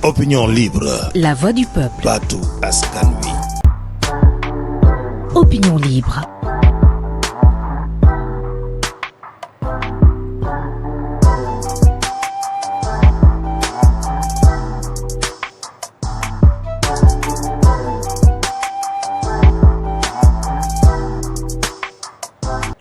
Opinion libre. La voix du peuple. Baatu askan wi. Opinion libre.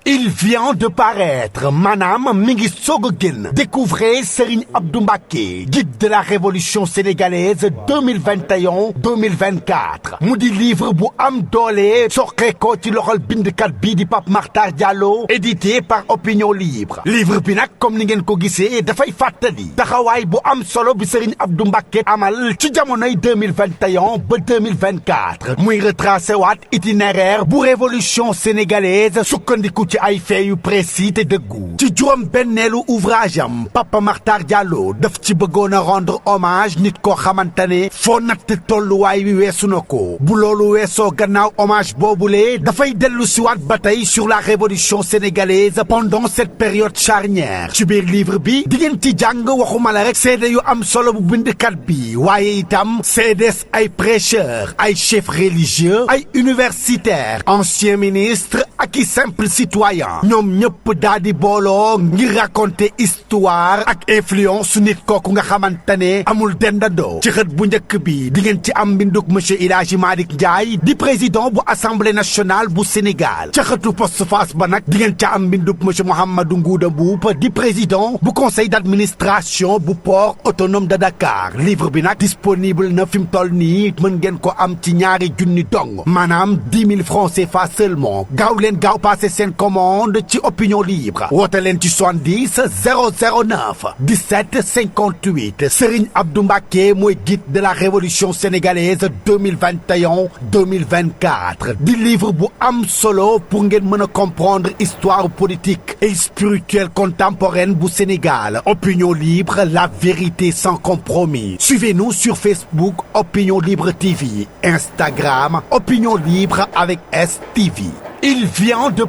Il vient de paraître, Manam Mingi Sogogin. Découvrez Serigne Abdou Mbacké, guide de la révolution sénégalaise 2021-2024. mu di livre bu am doole soqee ko ci loxol bindkat bii di Pape Makhtar Diallo, édité par Opinion Libre. livre bi nag comme ni ngeen ko gisee dafay fàttali taxawaay bu am solo bi Serigne Abdou Mbacké amal ci jamonoy 2021 ba 2024. muy retracé waat itinéraire bu révolution sénégalaise sukkandiku ci ay fait yu précis te dëggu. ci juróom benneelu ouvrage am Papa Makhtar Diallo daf ci bëggoon a rendre hommage nit koo xamante ne foo natt tolluwaay wi weesu na ko. bu loolu weesoo gannaaw hommage boobule dafay dellu siwaat ba tey sur la révolution sénégalaise pendant cette période charnière. ci biir livre bi di ngeen ci jàng waxuma la rek seede yu am solo bu bindkat bi waaye itam seedes ay prêcheurs ay chefs religieux ay universitaires anciens ministres ak i simple citoyen ñoom ñëpp daal di booloo ngir raconter histoire ak influence nit kooku nga xamante ne amul dendandoo. ci xët bu njëkk bi di ngeen ci am mbinduk monsieur El Hadji Malick Ndiaye di président bu assemblée nationale bu Sénégal. ca xëtu postface ba nag di ngeen ca am mbinduk monsieur Mouhamadou Ngouda Mboup di président bu conseil d'administration bu port autonome de Dakar. livre bi nag disponible na fi mu toll nii mën ngeen ko am ci ñaari junni dong maanaam 10 000 francs CFA seulement. gaaw leen gaaw passé seen commande ci Opinion Libre woote leen ci 70 009 17 58. Serigne Abdou Mbacké mooy guide de la révolution sénégalaise 2021-2024 di livre bu am solo pour ngeen mën a comprendre histoire politique et spirituelle contemporaine bu Sénégal. Opinion Libre, la vérité sans compromis. Suivez-nous sur Facebook Opinion Libre TV, Instagram Opinion Libre avec STV. Il vient de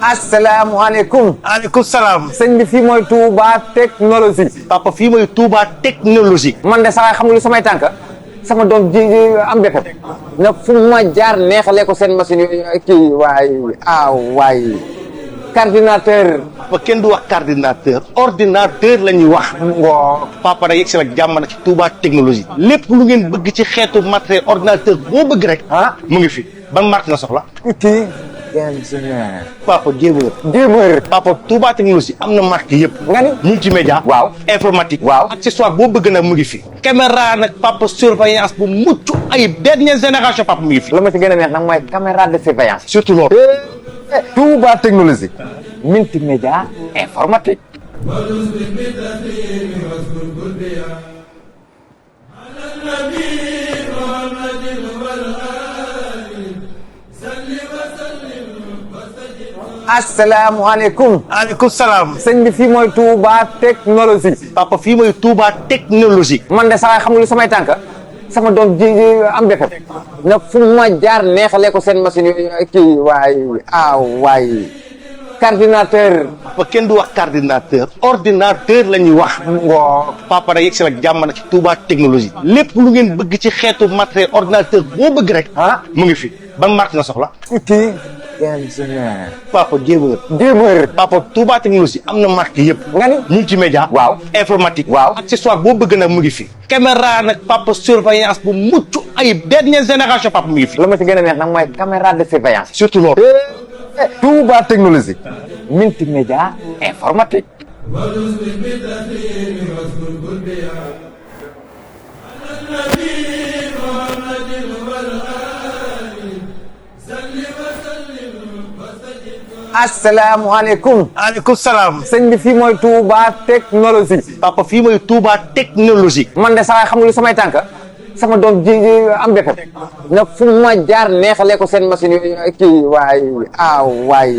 asalaamaaleykum. aleykum salaam. sëñ bi fii mooy Touba technologie. papa fii mooy Touba technologie. man de saa xam nga lu samay tànk sama doom ji am bépp na fu ma jaar neexalee ko seen machine yi kii waay coordinateur. papa kenn du wax coordinateur. ordinateur la ñuy wax. ngoo papa da yegg si nag jàmm nag ci Touba technologie. lépp lu ngeen bëgg ci xeetu matériel ordinateur boo bëgg rek. mu ngi fi ban marque nga soxla. kii. papa jéeméer. papa Touba technologie am na marque yëpp. nga ni multimédia. waaw informatique. waaw accessoire boo bëgg nag mu ngi fi. caméra nag papa surveillance bu mucc ayib dernière génération papa mu ngi fi. la ma ci gën a neex nag mooy caméra de surveillance. surtout loolu. Touba technologie. multimédia informatique. asalaamaaleykum. aleykum salaam. sëñ bi fii mooy Touba technologie. papa fii mooy Touba technologie. man de saa xam nga lu samay tànk sama doom ji am bépp na fu ma jaar neexalee ko seen machine yi kii waay coordinateur. papa kenn du wax coordinateur. ordinateur la ñuy wax. ngoo papa da yegg si nag jàmm nag ci Touba technologie. lépp lu ngeen bëgg ci xeetu matériel ordinateur boo bëgg rek. mu ngi fi ban marque nga soxla. kii. papa jéeméer. papa Touba technologie am na marque yëpp. nga ni multimédia. waaw informatique. waaw accessoire boo bëgg nag mu ngi fi. caméra nag papa surveillance bu mucc ayib dernière génération papa mu ngi fi. la ma ci gën a neex nag mooy caméra de surveillance. surtout loolu. Touba technologie. multimédia informatique. asalaamaaleykum. aleykum salaam. sëñ bi fii mooy Touba technologie. papa fii mooy Touba technologie. man de saa xam nga lu samay tànk sama doom ji am bépp na fu ma jaar neexalee ko seen machine yi kii waay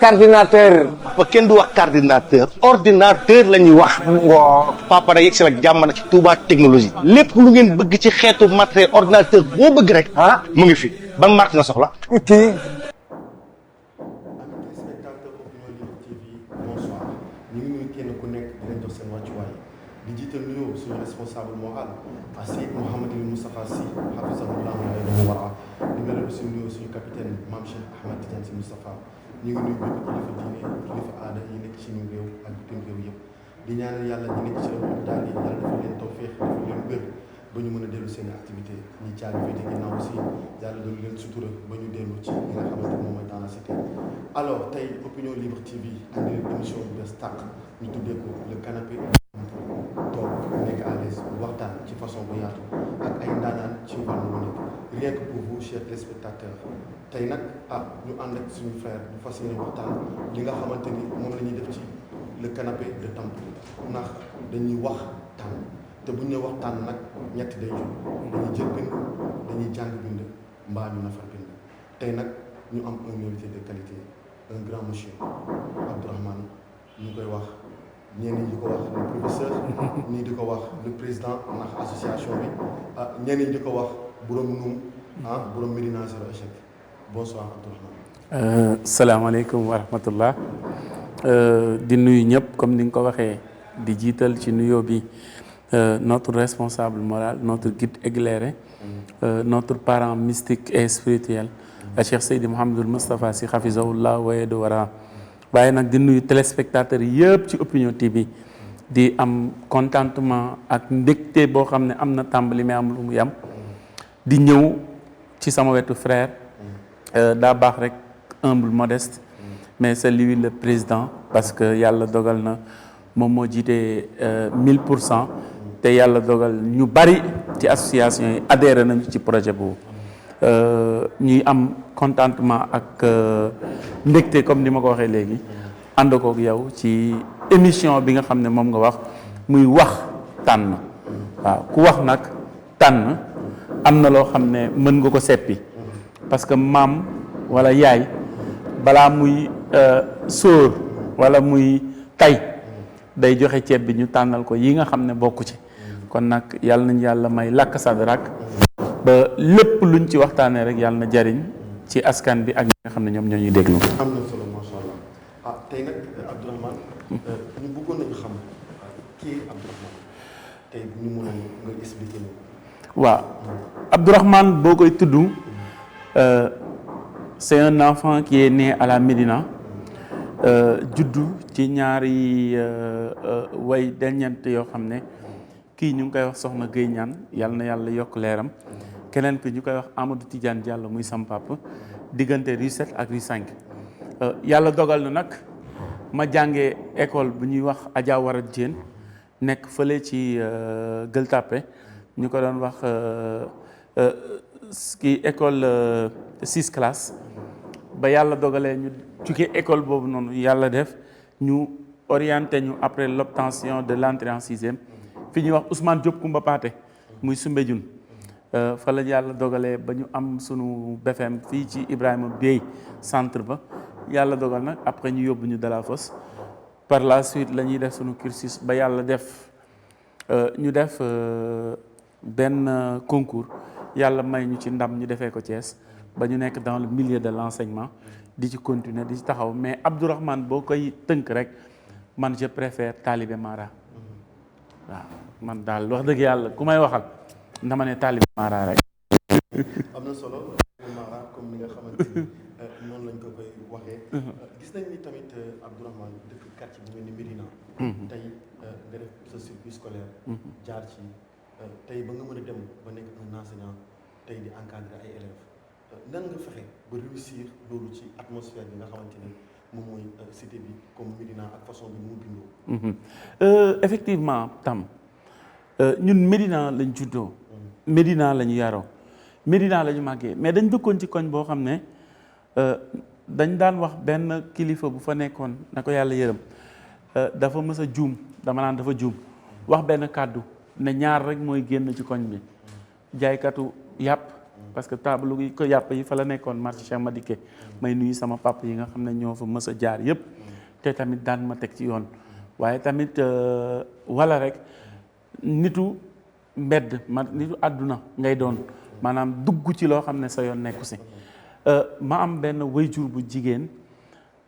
coordinateur. papa kenn du wax coordinateur. ordinateur la ñuy wax. ngoo papa da yegg si nag jàmm nag ci Touba technologie. lépp lu ngeen bëgg ci xeetu matériel ordinateur boo bëgg rek. mu ngi fi ban marque nga soxla. kii. ñu ngi nuyu kenn ku nekk di leen jox seen wàccuwaay di jiital nuyoo suñu responsable moral Seyd Mouhamadul Moustapha Sy hafizahullah wa wara di mel aussi nuyoo suñu capitaine Mame Cheikh Ahmed Tidiane Sy Moustapha ñu ngi nuyu bépp kilifa diine kilifa aada yi nekk ci suñu réew ak bitim réew yëpp di ñaanal yàlla ñi nekk ci hôpital yi yàlla dafa leen tawfeex dafa leen wér ba ñu mën a dellu seen activité ñi caabi féete ginnaaw aussi yàlla doon leen sutura ba ñu dellu ci li nga xamante moom mooy dans la cité. Alors tey Opinion Libre TV andi leen émission bu bees tàq ñu tuddee ko le canapé toog nekk à l'aise waxtaan ci façon bu yaatu ak ay ndaanaan ci wàllu bu nekk rien que pour vous chers téléspectateurs tey nag ñu ànd ak suñu frère bu fas yéene waxtaan li nga xamante ni moom la ñuy def ci le canapé de Tampi ndax dañuy wax tànn te bu ñu nee wax tànn nag ñetti day jóg dañuy jël bind dañuy jàng bind mbaa ñu nafar bind tey nag ñu am un invité de qualité un grand monsieur Abdourahmane ñu koy wax ñenn ñi di ko wax le professeur ñii di ko wax le président ndax association bi ñenn ñi di ko wax borom num borom Médina Zéro Échec bonsoir Abdourahmane. salaamaaleykum wa rahmatullah di nuyu ñëpp comme ni nga ko waxee di jiital ci nuyoo bi notre responsable moral notre guide éclairé notre parent mystique et spirituel Cheikh Seydi Mouhamadul Moustapha Sy hafizahullah wa wara waaye nag di nuyu téléspectateurs yëpp ci Opinion TV di am contentement ak mbégte boo xam ne am na tàmbali mais am lu mu yam di ñëw ci sama wetu frère daa baax rek humble modeste mais c'est lui le président parce que yàlla dogal na moom moo jiite 1000% te yàlla dogal ñu bari ci association yi adhéré nañu ci projet boobu ñuy am contentement ak mbégte comme ni ma ko waxee léegi ànd kook yow ci émission bi nga xam ne moom nga wax muy wax tànn waaw ku wax nag tànn am na loo xam ne mën nga ko seppi parce que maam wala yaay balaa muy sóor wala muy tay day joxe ceeb bi ñu tànnal ko yi nga xam ne bokku ci kon nag yàlla nañ yàlla may lakk sadrak ba lépp luñ ci waxtaanee rek yàlla na jariñ ci askan bi ak ñi nga xam ne ñoom ñoo ñuy déglu. am na solo macha allah tey nag Abdourahmane ñu bëggoon nañu xam kii Abdourahmane tey bu ñu mënoon nga expliquer ñu. waaw Abdourahmane boo koy tudd c'est un enfant qui est né à la Médina juddu ci ñaari way deññeent yoo xam ne kii ñu ngi koy wax soxna Guèye ñaan yàlla na yàlla yokk leeram keneen ki ñu koy wax Amadou Tidiane Diallo muy sam papa diggante rue 7 ak rue 5 yàlla dogal na nag ma jàngee école bu ñuy wax Adja Wara Diène nekk fële ci Gueule Tapée ñu ko doon wax kii école 6 classe ba yàlla dogalee ñu jugee école boobu noonu yàlla def ñu orienté ñu après l'obtention de l'entrée en sixième fi ñuy wax Ousmane Diop Koumba Paté muy Soumbédioune fa la yàlla dogalee ba ñu am sunu BFM fii ci Ibrahima Bey centre ba yàlla dogal nag après ñu yóbbu ñu Delafosse par la suite la ñuy def sunu cursus ba yàlla def ñu def benn concours yàlla may ñu ci ndam ñu defee ko Thiès ba ñu nekk dans le milieu de l'enseignement di ci continuer di ci taxaw mais Abdourahmane boo koy tënk rek man je préfère Talibé Mara waaw man daal wax dëgg yàlla ku may waxal dama ne Talibé Mara rek. am na solo Mara comme ni nga xamante ni noonu lañ ko koy waxee. gis nañ ni tamit Abdourahmane dëkk quartier bu mel ni Médina. tey nga def sa circuit scolaire. jaar ci tey ba nga mën a dem ba nekk un enseignant tey di encadrer ay élèves nan nga fexe ba réussir loolu ci atmosphère bi nga xamante ni moom mooy cité bi comme Médina ak façon bi mu bindoo. effectivement tam ñun Médina lañ juddoo. Médina la ñu yaroo Médina la ñu màggee mais dañ dëkkoon ci koñ boo xam ne dañ daan wax benn kilifa bu fa nekkoon na ko yàlla yërëm dafa mës a juum dama naan dafa juum wax benn kàddu ne ñaar rek mooy génn ci koñ bi jaaykatu yàpp parce que table yi ko yàpp yi fa la nekkoon marché Cheikh Madické may nuyu sama papa yi nga xam ne ñoo fa mës a jaar yëpp te tamit daan ma teg ci yoon waaye tamit wala rek nitu mbedd nitu àdduna ngay doon maanaam dugg ci loo xam ne sa yoon nekku si ma am benn wayjur bu jigéen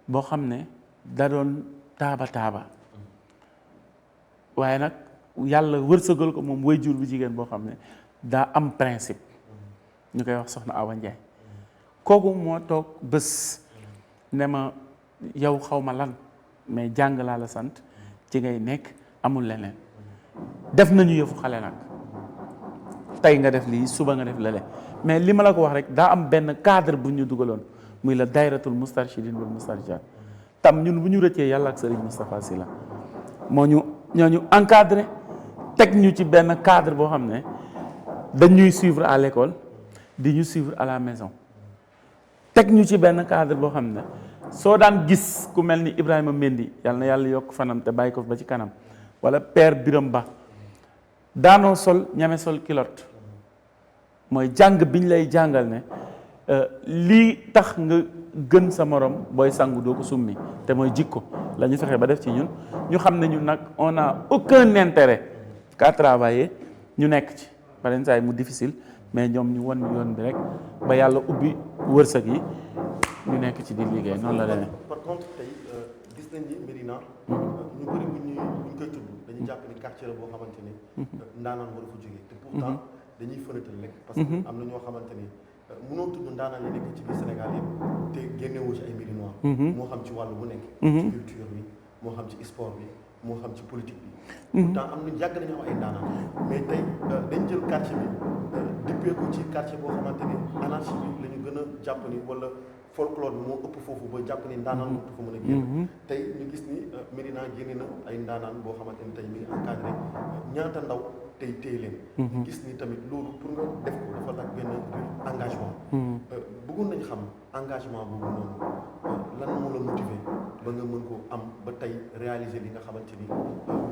boo xam ne da doon taaba waaye nag yàlla wërsëgal ko moom waajur bu jigéen boo xam ne daa am principe ñu koy wax soxna Awa Ndiaye kooku moo toog bés ne ma yow xaw ma lan mais jàng laa la sant ci ngay nekk amul leneen def nañu yëfu xale nag tey nga def lii suba nga def lale mais li ma la ko wax rek daa am benn cadre bu ñu dugaloon muy la dayratul mustarshidin wal mustarshidat tam ñun bu ñu rëccee yàlla ak Serigne Moustapha Sy la moo ñu ñoo ñu encadré teg ñu ci benn cadre boo xam ne dañuy suivre à l'école di ñu suivre à la maison teg ñu ci benn cadre boo xam ne soo daan gis ku mel ni Ibrahima Mendy yàlla na yàlla yokk fanam te bàyyi ko ba ci kanam wala Père Biram Ba daanoo sol ñame sol kilote mooy jàng biñ lay jàngal ne lii tax nga gën sa morom booy sangu doo ko summi te mooy jikko la ñu fexe ba def ci ñun ñu xam ne ñun nag on a aucun intérêt qu'à travailler ñu nekk ci par saa yi mu difficile mais ñoom ñu won yoon bi rek ba yàlla ubbi wërsëg yi ñu nekk ci di liggéey noonu la demee. par contre tey gis nañ ni Médina ñu bëri bu ñu koy tudd dañuy jàpp ni quartier la boo xamante ni ndaanaan war a fa jógee te pourtant dañuy fënatal rek parce que am na ñoo xamante ni mënoo tudd ndaanaan yi nekk ci biir Sénégal yëpp te génnewoo ci ay Médinois moo xam ci wàllu bu nekk ci culture bi moo xam ci sport bi moo xam ci politique bi pourtant am na yàgg nañu am ay ndaanaan mais tey dañ jël quartier bi dippee ko ci quartier boo xamante ni anarchie bi la ñu gën a jàpp ni wala folklore bi moo ëpp foofu ba jàpp ni ndaanaan moo ëpp fa mën a génn tey ñu gis ni Médina génne na ay ndaanaan boo xamante ni tey mi ngi encadré ñaata ndaw tey téye leen gis ni tamit loolu pour nga def ko dafa laaj benn engagement bëggoon nañ xam engagement boobu noonu lan moo la motiver ba nga mën ko am ba tey réaliser li nga xamante ni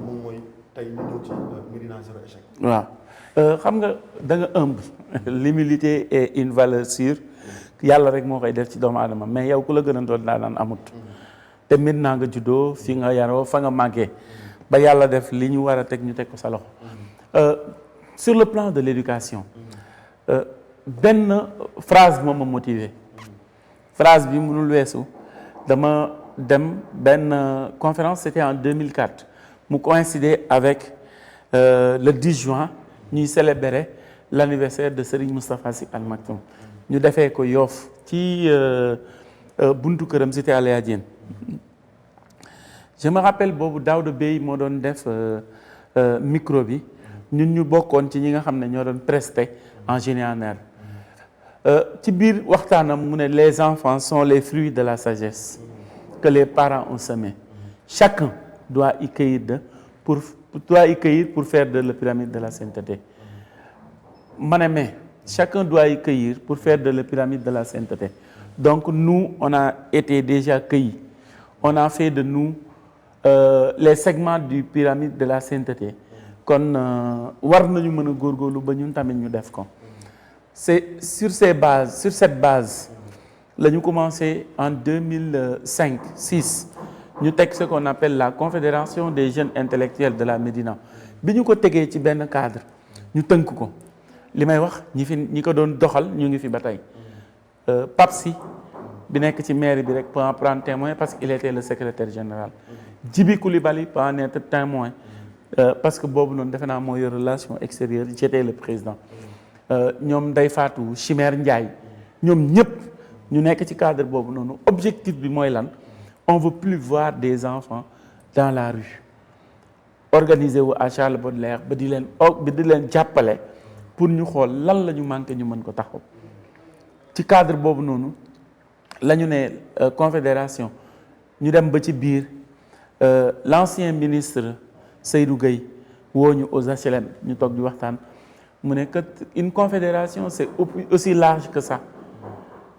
moom mooy tey ñu ñëw ci Médina zéro échec. waaw xam nga da nga humble l'humilité est une valeur sûre yàlla rek moo koy def ci doomu aadama mais yow ku la gën a doon daan amut te Médina nga juddoo fi nga yaroo fa nga màggee ba yàlla def li ñu war a teg ñu teg ko sa loxo sur le plan de l'éducation benn phrase moo ma motivé phrase bi mënul weesu dama dem benn conférence c'était en 2004 mu coïncidé avec le 10 juin ñuy célébrer l'anniversaire de Serigne Moustapha Sy Al Maktoum ñu defee ko Yoff ci buntu këram cité Alioune Diène je me rappelle boobu Daouda Bey moo doon def micro bi ñun ñu bokkoon ci ñi nga xam ne ñoo doon presté en génie en herbe ci biir waxtaanam mu ne les enfants sont les fruits de la sagesse que les parents ont semé chacun doit y cueillir pour faire de la pyramide de la sainteté ma ne mais chacun doit y cueillir pour faire de la pyramide de la sainteté donc nous on a été déjà cueillis on a fait de nous les segments du pyramide de la sainteté kon war nañu mën a góorgóorlu ba ñun tamit ñu def ko c'est sur cette base la ñu commencé en 2005-6 ñu teg ce qu'on appelle la confédération des jeunes intellectuels de la Médina bi ñu ko tegee ci benn cadre ñu tënk ko li may wax ñi ko doon doxal ñu ngi fi ba tey Pape Sy bi nekk ci mairie bi rek peut en prendre témoin parce qu'il était le secrétaire général Djibi Coulibaly peut en être témoin parce que boobu noonu defe naa mooy relation extérieure j'étais le président ñoom Ndeye Fatou Chimère Ndiaye ñoom ñëpp ñu nekk ci cadre boobu noonu objectif bi mooy lan on veut plus voir des enfants dans la rue organisé wu à Charles Baudelaire ba di leen jàppale pour ñu xool lan la ñu manqué ñu mën ko taxaw ci cadre boobu noonu la ñu ne confédération ñu dem ba ci biir l'ancien ministre Seydou Gueye woo ñu aux HLM ñu toog di waxtaan mu ne que une confédération c'est aussi large que ça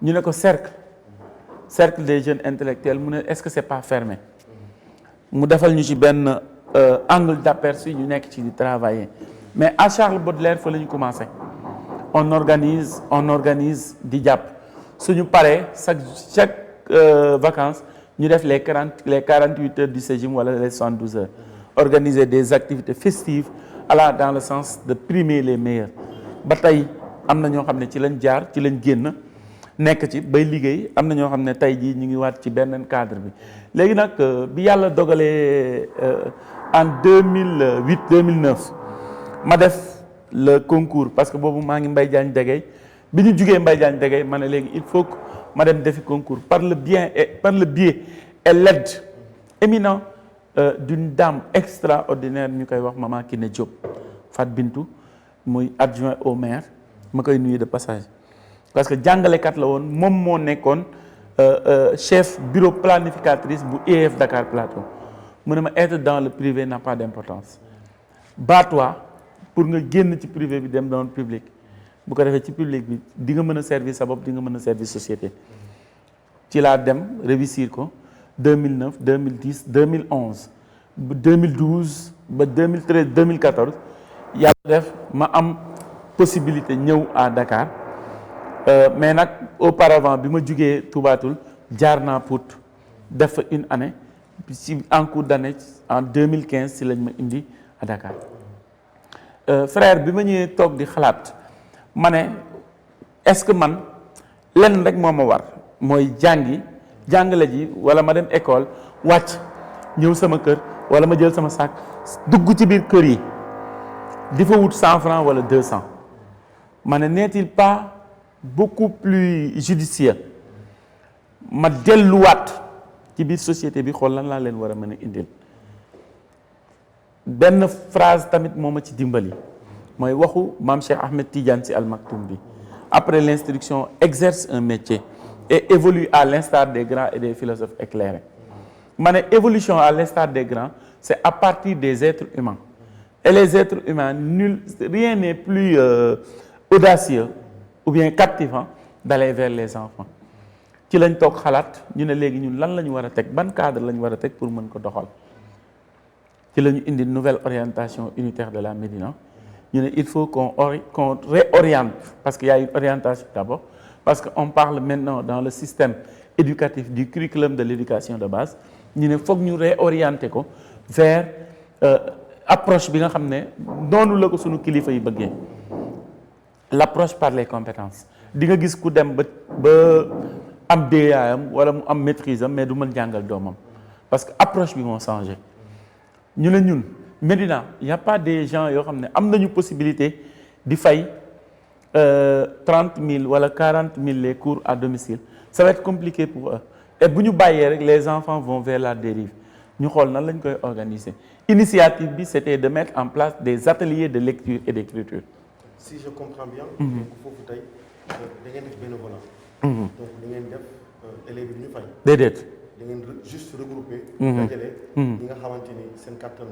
ñu ne ko cercle des jeunes intellectuels mu ne est-ce que c'est pas fermé mu defal ñu ci benn angle d'aperçu ñu nekk ci di travailler mais à Charles Baudelaire fa la ñu commencé on organise di jàpp suñu paree chaque vacances ñu def les 48 heures du séjour wala les 72 heures organiser des activités festives allant dans le sens de primer les meilleurs ba tey am na ñoo xam ne ci lañ jaar ci lañ génn nekk ci bay liggéey am na ñoo xam ne tey jii ñu ngi waat ci benn cadre bi léegi nag bi yàlla dogalee en 2008 2009 ma def le concours parce que boobu maa ngi Mbaye Diagne Dégay bi ñu jugee Mbaye Diagne Dégay ma ne léegi il faut que ma dem defi concours par le biais et l'aide éminent d'une dame extraordinaire ñu koy wax maman Kiné Diop Fat Bintou muy adjoint au maire ma koy nuyu de passage parce que jàngalekat la woon moom moo nekkoon chef bureau planificatrice bu IEF Dakar Plateau mu ne ma être dans le privé n'a pas d'importance bats-toi pour nga génn ci privé bi dem dans le public bu ko defee ci public bi di nga mën a servir sa bopp di nga mën a servir société ci laa dem réussir ko 2009 2010 2011 ba 2012 ba 2013 2014 yàlla def ma am possibilité ñëw à Dakar mais nag auparavant bi ma jugee Toubatoul jaar naa Pout def fa une année ci en cours d'année en 2015 si lañ ma indi à Dakar frère bi ma ñëwee toog di xalaat ma ne est-ce que man lenn rek moo ma war mooy jàngale ji wala ma dem école wàcc ñëw sama kër wala ma jël sama sac dugg ci biir kër yi di fa wut 100 francs wala 200 ma ne n'est-il pas beaucoup plus judicieux ma delluwaat ci biir société bi xool lan laa leen war a mën a indil benn phrase tamit moo ma ci dimbali mooy waxu maam Cheikh Ahmed Tidiane Sy Al Maktoum bi après l'instruction exerce un métier et évolue à l'instar des grands et des philosophes éclairés ma ne évolution à l'instar des grands c'est à partir des êtres humains et les êtres humains rien n'est plus audacieux ou bien captivant d'aller vers les enfants ci lañ toog xalaat ñu ne léegi ñun lan la ñu war a teg ban cadre la ñu war a teg pour mën ko doxal ci la ñu indi nouvelle orientation unitaire de la Médina ñu ne il faut qu'on réoriente parce qu'il y a une orientation d'abord parce qu'on parle maintenant dans le système éducatif du curriculum de l'éducation de base ñu ne foog ñu réorienter ko vers approche bi nga xam ne noonu la ko sunu kilifa yi bëggee l'approche par les compétences di nga gis ku dem ba am DEAam wala mu am maîtrise am mais du mën jàngal doomam parce que approche bi moo changé ñu ne ñun Médina y a pas des gens yoo xam ne am nañu possibilité di fay 30 000 wala 40 000 les cours à domicile ça va être compliqué pour eux et bu ñu bàyyee rek les enfants vont vers la dérive ñu xool nan lañ koy organiser initiative bi c'était de mettre en place des ateliers de lecture et d'écriture. Si je comprends bien. donc foofu tey da ngeen def bénévolat. donc da ngeen def élèves yi ñu fay. déedéet. da ngeen juste regrouper. dajale. ñi nga xamante ni seen kattan.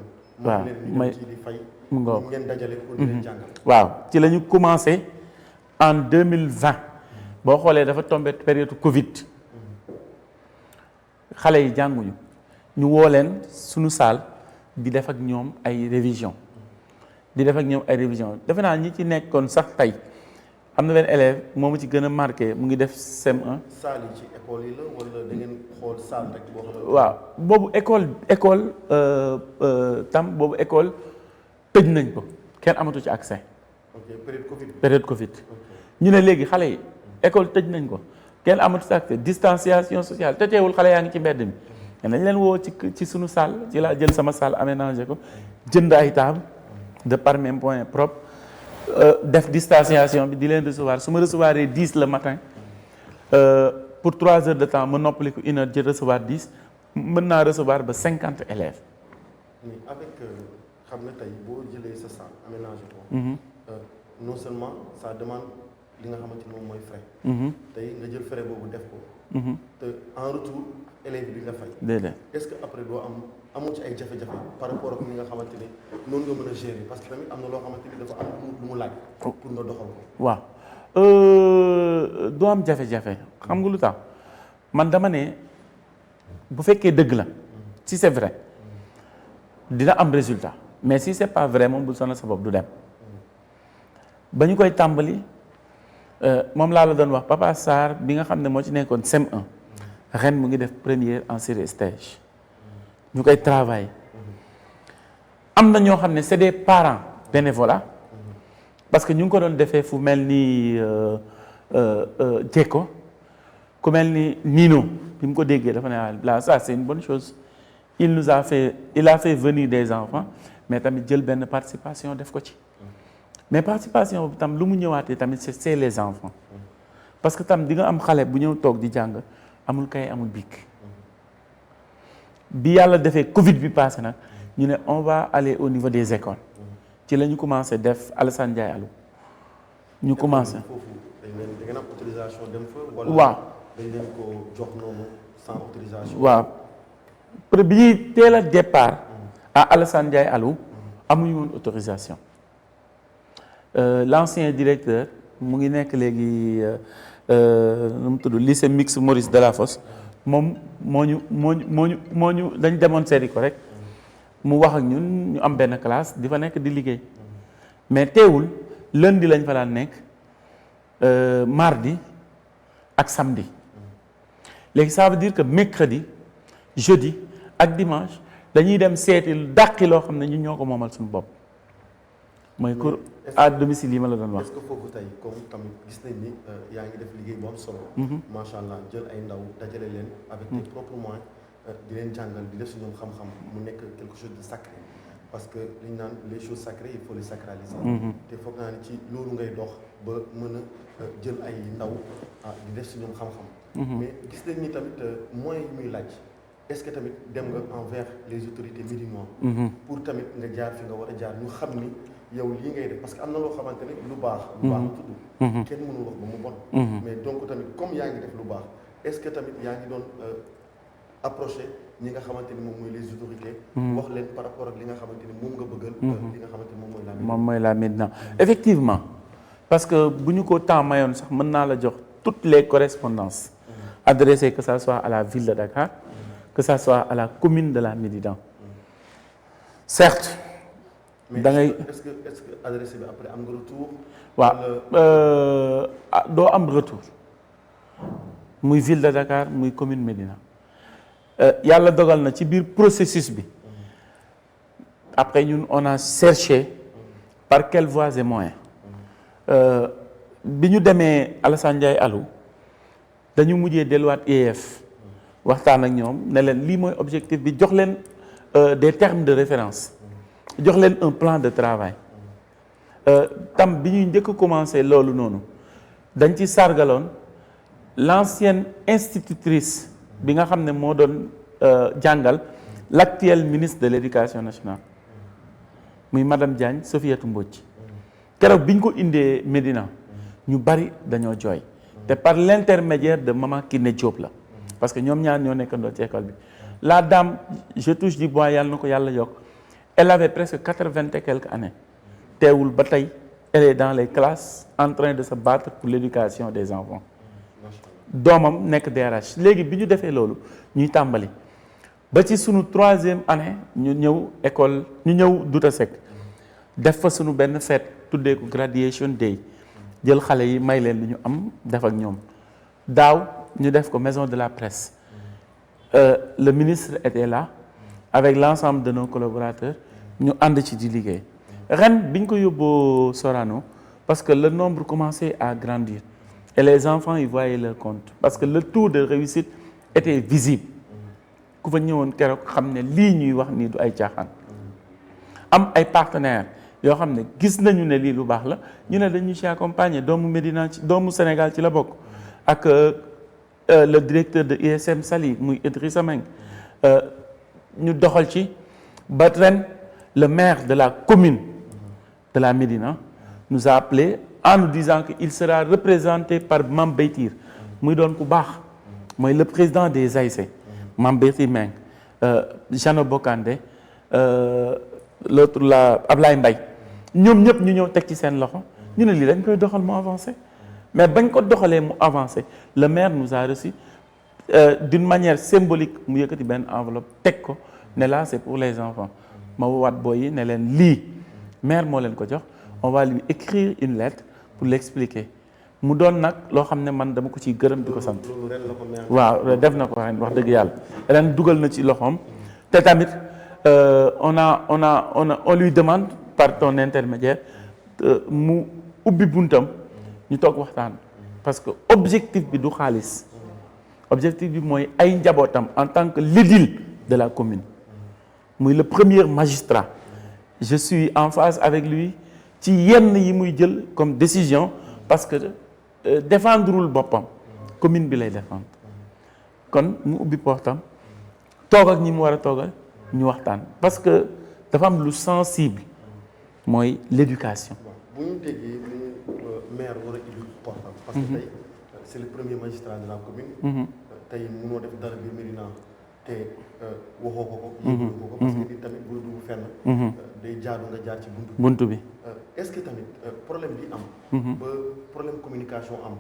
waaw may ci di fay. mu ngoog ngeen dajale pour di leen jàngal. waaw ci la ñu commencé en 2020 boo xoolee dafa tombé période Covid xale yi jànguñu ñu woo leen suñu salle di def ak ñoom ay révision defe naa ñi ci nekkoon sax tey am na benn élève moomu ci gën a marqué mu ngi def CM1. salle yi ci école yi la wala da ngeen xool salle rek boo xam ne. waaw boobu école tam boobu école tëj nañ ko kenn amatu ci accès. ok période Covid. ñu ne léegi xale yi école tëj nañ ko kenn amatu ci accès distanciation sociale te teewul xale yaa ngi ci mbedd mi. nañ leen woo ci sunu salle ci laa jël sama salle aménagé ko jënd ay table de par même point propre def distanciation bi di leen recevoir su ma recevoir 10 le matin pour 3 heures de temps ma noppali ko 1 heure jël recevoir 10 mën naa recevoir ba 50 élèves. mais avec xam nga tey boo jëlee sa salle aménagé ko. non seulement ça demande li nga xamante ni moom mooy frais. tey nga jël frais boobu def ko. te en retour élèves bi nga fay. déedéet est-ce que après doo amoo ci ay jafe-jafe par rapport ak li nga xamante ni noonu nga mën a gérer parce que tamit am na loo xamante ni dafa am lu mu laaj. pour nga doxal ko. waaw doo am jafe-jafe xam nga lu tax man dama ne bu fekkee dëgg la si c'est vrai dina am résultat mais si c'est pas vrai moom bul sonal sa bopp du dem ba ñu koy tàmbali moom laa la doon wax Papa Sarr bi nga xam ne moo ci nekkoon CM1 ren mu ngi def première en série stage ñu koy travailler am na ñoo xam ne c'est des parents bénévolat parce que ñu ngi ko doon defee fu mel ni Jekko ku mel ni Nino bi mu ko déggee dafa ne là ça c'est une bonne chose il a fait venir des enfants mais tamit jël benn participation def ko ci mais participation bi tam lu mu ñëwaatee tamit c'est les enfants parce que tam di nga am xale bu ñëw toog di jàng amul kay amul bic bi yàlla defee Covid bi passé nag ñu ne on va aller au niveau des écoles ci la ñu commencé def Alassane Ndiaye Alou ñu commencé. foofu dañ leen am autorisation dem fa. wala waaw dañ leen ko jox noonu sans autorisation. waaw bi ñuy teel a départ à Alassane Ndiaye Alou amuñu woon autorisation l'ancien directeur mu ngi nekk léegi nu mu tudd lycée mixte Maurice Delafosse moom moo ñu dañ demoon seeti ko rek mu wax ak ñun ñu am benn classe di fa nekk di liggéey mais teewul lundi lañ fa daan nekk mardi ak samedi léegi ça veut dire que mercredi jeudi ak dimanche dañuy dem seeti dàqi loo xam ne ñun ñoo ko moomal suñu bopp mooy cours à domicile yi ma la doon wax. est-ce que foofu tey comme tamit gis nañ ni yaa ngi def liggéey bu am solo. macha allah jël ay ndaw dajale leen. avec tes propres moyens di leen jàngal di def si ñoom xam-xam mu nekk quelque chose de sacré parce que li ñu naan les choses sacrées il faut les sacraliser. te foog naa ne ci loolu ngay dox ba mën a jël ay ndaw di def si ñoom xam-xam. mais gis nañ ni tamit moyens yi muy laaj. est-ce que tamit dem nga envers les autorités médicales pour tamit nga jaar fi nga war a jaar ñu xam ni yow lii ngay def parce que am na loo xamante ne lu baax lu tudd kenn mënul wax ba mu bon mais donc tamit comme yaa ngi def lu baax est-ce que tamit yaa ngi doon approché ñi nga xamante ni moom mooy les autorités wax leen par rapport ak li nga xamante ni moom nga bëggal li nga xamante ni moom mooy la Médina effectivement parce que bu ñu ko temps mayoon sax mën naa la jox toutes les correspondances adressées que ça soit à la ville de Dakar que ça soit à la commune de la Médina certes. da ngay est-ce que adressé bi après am nga retour. waaw doo am retour muy ville de Dakar muy commune Médina yàlla dogal na ci biir processus bi après ñun on a cherché par quelles voies et moyens bi ñu demee Alassane Ndiaye Alou dañu mujjee delluwaat IEF. waxtaan ak ñoom ne leen lii mooy objectif bi jox leen des termes de référence jox leen un plan de travail tam bi ñuy njëkk commencé loolu noonu dañ ci sargaloon l'ancienne institutrice bi nga xam ne moo doon jàngal l'actuel ministre de l'éducation nationale muy madame Diagne Sophiatou Mbodj keroog bi ñu ko indee Médina ñu bari dañoo jooy te par l'intermédiaire de maman Kiné Diop la parce que ñoom ñaar ñoo nekkandoo ci école bi la dame je touche du bois yàlla na ko yàlla yokk elle avait presque 80 et quelques années teewul ba tey elle est dans les classes en train de se battre pour l'éducation des enfants doomam nekk DRH léegi bi ñu defee loolu ñuy tàmbali ba ci sunu 3e année ñu ñëw école ñu ñëw Douta Seck def fa sunu benn fête tuddee ko graduation day jël xale yi may leen lu ñu am def ak ñoom daaw ñu def ko maison de la presse le ministre était là avec l'ensemble de nos collaborateurs ñu ànd ci di liggéey ren bi ñu ko yóbboo Sorano parce que le nombre commençait à grandir et les enfants y voyaient leur compte parce que le taux de réussite était visible ku fa ñëwoon keroog xam ne lii ñuy wax nii du ay caaxaan am ay partenaires yoo xam ne gis nañu ne lii lu baax la ñu ne dañu ci accompagner doomu Médina ci doomu Sénégal ci la bokk ak le directeur de ISM Sali muy Idrissa Meng ñu doxal ci ba ren le maire de la commune de la Médina nous a appelé en nous disant que il sera représenté par Mame Beytir muy doon ku baax mooy le président des AIC Mame Beytir Meng Jeannot Bokandé l'autre la Ablaye Mbaye ñoom ñëpp ñu ñëw teg ci seen loxo ñu ne lii dañ koy doxal mu avancé mais bañ ko doxalee mu avancé le maire nous a reçu d'une manière symbolique mu yëkkati benn enveloppe teg ko ne là c'est pour les enfants ma woowaat booy yi ne leen lii maire moo leen ko jox on va lui écrire une lettre pour l'expliquer mu doon nag loo xam ne man dama ko ciy gërëm di ko sant waaw def na ko ren wax dëgg yàlla ren dugal na ci loxoom te tamit on lui demande par ton intermédiaire mu ubbi buntam ñu toog waxtaan parce que objectif bi du xaalis objectif bi mooy ay njabootam en tant que l'édile de la commune muy le premier magistrat je suis en phase avec lui ci yenn yi muy jël comme décision parce que défendrul boppam commune bi lay défendre kon mu ubbi portam toog ak ñi mu war a toogal ñu waxtaan parce que dafa am lu sensible mooy l'éducation. bu ñu déggee ni maire war a ubbi portam parce que tey c'est le premier magistrat de la commune. tey mënoo def dara biir Médina te waxoo ko yëguloo ko parce que nit tamit buy dugg fenn. day jaadu nga jaar ci buntu bi. est-ce que tamit problème bi am. ba problème communication am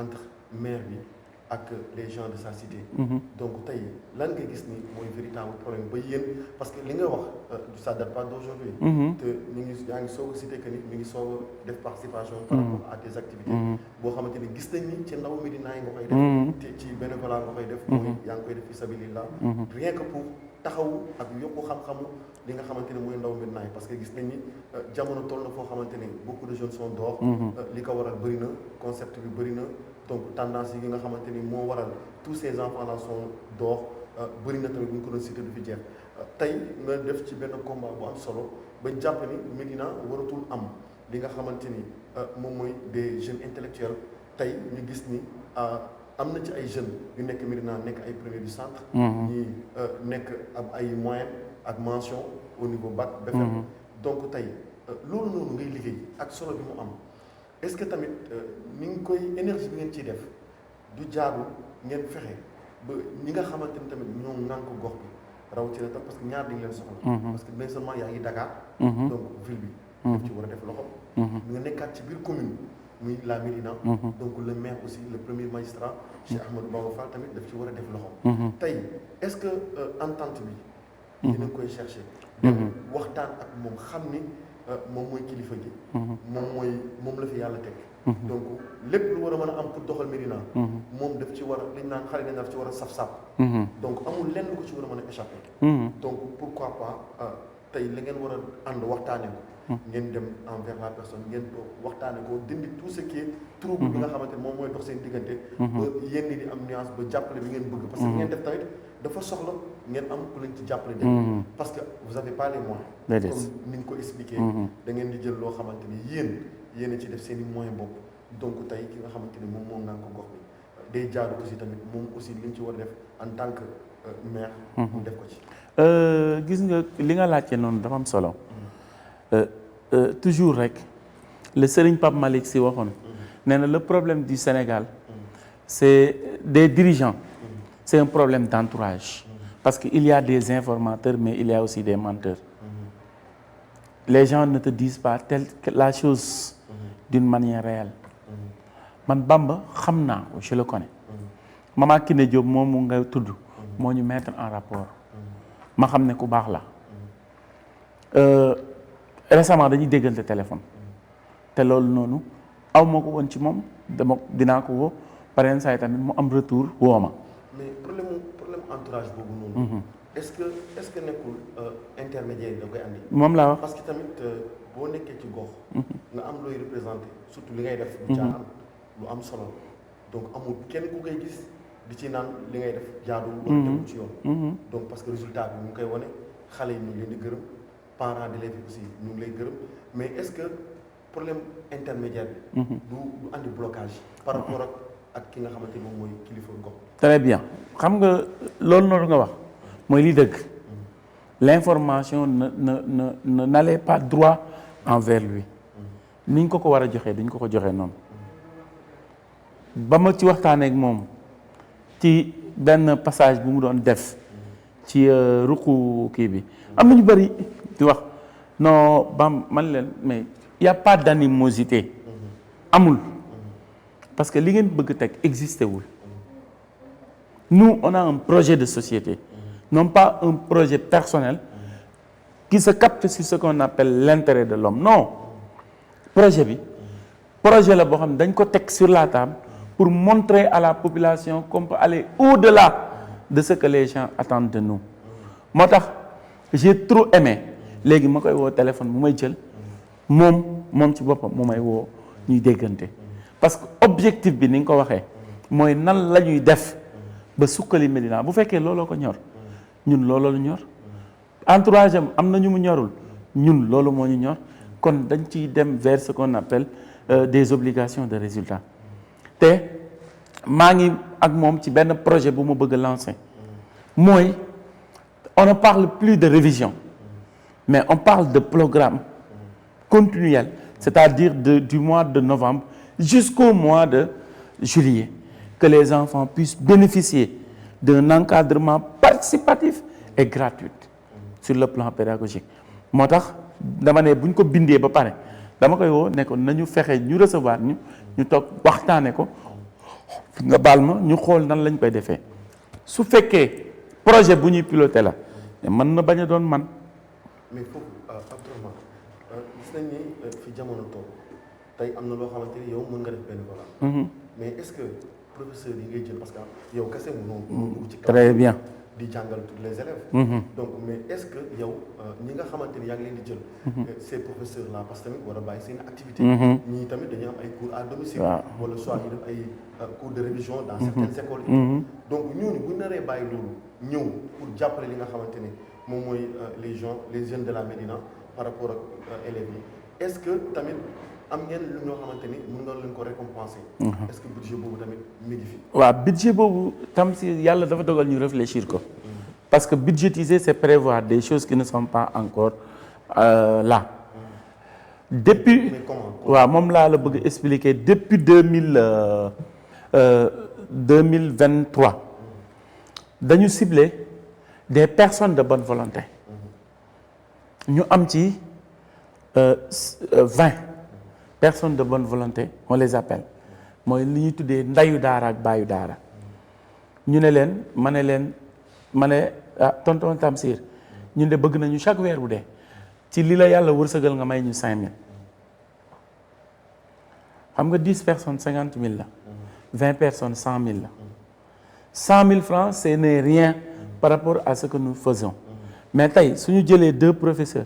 entre maire bi ak les gens de sa cité. donc tey lan nga gis ni mooy véritable problème ba yéen parce que li nga wax ça date pas d'aujourd'hui. te yaa ngi soog a cité que ni mi ngi soog a def participation. par rapport à tes activités. boo xamante ni gis nañ ni ci ndaw Médina yi nga koy def. te ci bénévolat nga koy def. mooy yaa ngi koy def fi sabilillah. rien que pour taxaw ak yokku xam-xamu li nga xamante ne mooy ndaw Médina yi parce que gis nañ ni jamono toll na foo xamante ni beaucoup de jeunes sont dehors. li ko waral bëri na concept bi bëri na. donc tendance yi nga xamante ni moo waral tous ces enfants là sont dehors bëri na tamit bu ñu ko doon cité du fi jeex tey nga def ci benn combat bu am solo ba jàpp ni Médina waratul am li nga xamante ni moom mooy des jeunes intellectuels tey ñu gis ni am na ci ay jeunes yu nekk Médina nekk ay premiers du centre. ñi nekk am ay moyens ak mention au niveau bac. BFEM donc tey loolu noonu ngay liggéey ak solo bi mu am. est-ce que tamit ni ngi koy énergie bi ngeen ciy def du jaadu ngeen fexe ba ñi nga xamante ni tamit ñoom nànk gox bi rawatina tam parce que ñaar dañ leen soxla. parce que non seulement yaa ngi Dakar. donc ville bi. daf ci war a def loxo. nga nekkaat ci biir commune muy la Médina. donc le maire aussi le premier magistrat Cheikh Ahmadou Bamba Fall tamit daf ci war a def loxo. tey est-ce que entente bi. dina koy chercher. waxtaan ak moom xam ni. moom mooy kilifa gi. moom la fi yàlla teg. donc lépp lu war a mën a am pour doxal Médina. moom daf ci war a liñ naan xale daf ci war a saf-saf. donc amul lenn lu ko ci war a mën a échapper. donc pourquoi pas tey la ngeen war a ànd waxtaanee ko. ngeen dem envers la personne ngeen toog waxtaanee ko dindi tout ce qui est trouble bi nga xamante ne moom mooy dox seen diggante. ba yéen di am nuance ba jàppale bi ngeen bëgg. parce que ngeen def tamit dafa soxla ngeen am ku leen ci jàppale. parce que vous avez pas les moyens. comme ni ñu ko expliqué. da ngeen di jël loo xamante ni yéen a ci def seen i moyens bopp. donc tey ki nga xamante ni moom naan ko gox bi day jaadu aussi tamit moom aussi li ñu ci war a def en tant que maire. mu def ko ci. gis nga li nga laajte noonu dafa am solo. toujours rek le Serigne Pape Malick Sy waxoon. nee na le problème du Sénégal. c'est des dirigeants. c'est un problème d'entourage. parce que il y a des informateurs mais il y a aussi des menteurs. les gens ne te disent pas la chose d'une manière réelle. man Bamba xam naa ko je le connais. Mama Kiné Diop moomu nga tudd. moo ñu mettre en rapport. ma xam ne ku baax la. récemment dañuy déggante téléphone. te loolu noonu aw ma ko woon ci moom dinaa ko woo pareen saa yi tamit mu am retour woo ma. mais problème entourage boobu noonu. est-ce que nekkul intermédiaire yi da koy andi. moom laa wax parce que tamit boo nekkee ci gox. nga am looy représenté surtout li ngay def. lu caaxaan lu am solo donc amul kenn ku koy gis di ci naan li ngay def jaadu. wala tegu ci yoon. donc parce que résultat bi mu ngi koy wane xale yi ñu ngi leen di gërëm parents d'élèves yi aussi ñu ngi lay gërëm mais est-ce que problème intermédiaire bi. du andi blocage. par rapport ak ki nga xamante ni moom mooy kilifa gox. très bien xam nga loolu noonu nga wax. mooy li dëgg l'information n'allait pas droit envers lui ni ñu ko war a joxee duñ ko joxee noonu ba ma ci waxtaanee ak moom ci benn passage bu mu doon def ci ruqu kii bi am na ñu bëri di wax non bam man leen mais y a pas d'animosité amul parce que li ngeen bëgg teg existé wul nous on a un projet de société non pas un projet personnel qui se capte sur ce qu'on appelle l'intérêt de l'homme non projet la boo xam ne dañ ko teg sur la table pour montrer à la population qu'on peut aller au-delà de ce que les gens attendent de nous moo tax j'ai trop aimé léegi ma koy woo téléphone bu may jël moom ci boppam mu may woo ñuy déggante parce que objectif bi ni nga ko waxee mooy nan la ñuy def ba sukkali Médina bu fekkee looloo ko ñor ñun looloo la ñor entourage am na ñu mu ñorul ñun loolu moo ñu ñor kon dañ ciy dem vers ce qu'on appelle des obligations de résultat te maa ngi ak moom ci benn projet bu mu bëgg a lancer mooy on ne parle plus de révision mais on parle de programme continuel c'est-à-dire du mois de novembre jusqu'au mois de juillet que les enfants puissent bénéficier d'un encadrement participatif et gratuit sur le plan pédagogique moo tax dama ne bu ñu ko bindee ba pare dama koy woo ne ko nañu fexe ñu recevoir ñu toog waxtaane ko nga baal ma ñu xool nan lañ koy defee su fekkee projet bu ñuy piloté la mën na bañ a doon man. mais foofu actuellement gis nañ ni fi jamono toog tey am na loo xamante ni yow mën nga def bénévolat. mais est-ce que professeur yi ngay jël parce que yow kese mënoo dugg ci très bien di jàngal tous les élèves. donc mais est-ce que yow ñi nga xamante ni yaa ngi leen di jël. ces professeurs là parce que tamit war a bàyyi seen activité ñii tamit dañuy am ay cours à domicile. wala soit ñu def ay cours de révision dans certaines écoles. donc ñooñu bu ñu naree bàyyi loolu ñëw pour jàppale li nga xamante ni moom mooy les jeunes de la Médina par rapport ak élèves yi est-ce que tamit am ngeen lu ñoo xamante ni mën nga leen ko récompenser. est-ce que budget boobu tamit mi ngi fi. waaw budget boobu tam si yàlla dafa dogal ñu réfléchir ko parce que budgétiser c'est prévoir des choses qui ne sont pas encore là depuis waaw moom laa la bëgg expliquer depuis 2023 dañu cibler des personnes de bonne volonté ñu am ci 20 personnes de bonne volonté on les appelle mooy li ñuy tuddee ndayu daara ak baayu daara ñu ne leen ma ne tonton Tamsir ñun de bëgg nañu chaque weer bu dee ci li la yàlla wërsëgal nga may ñu 5000 xam nga 10 personnes 50 000 la 20 personnes 100 000 la 100 000 francs ce n'est rien par rapport à ce que nous faisons mais tey suñu jëlee 2 professeurs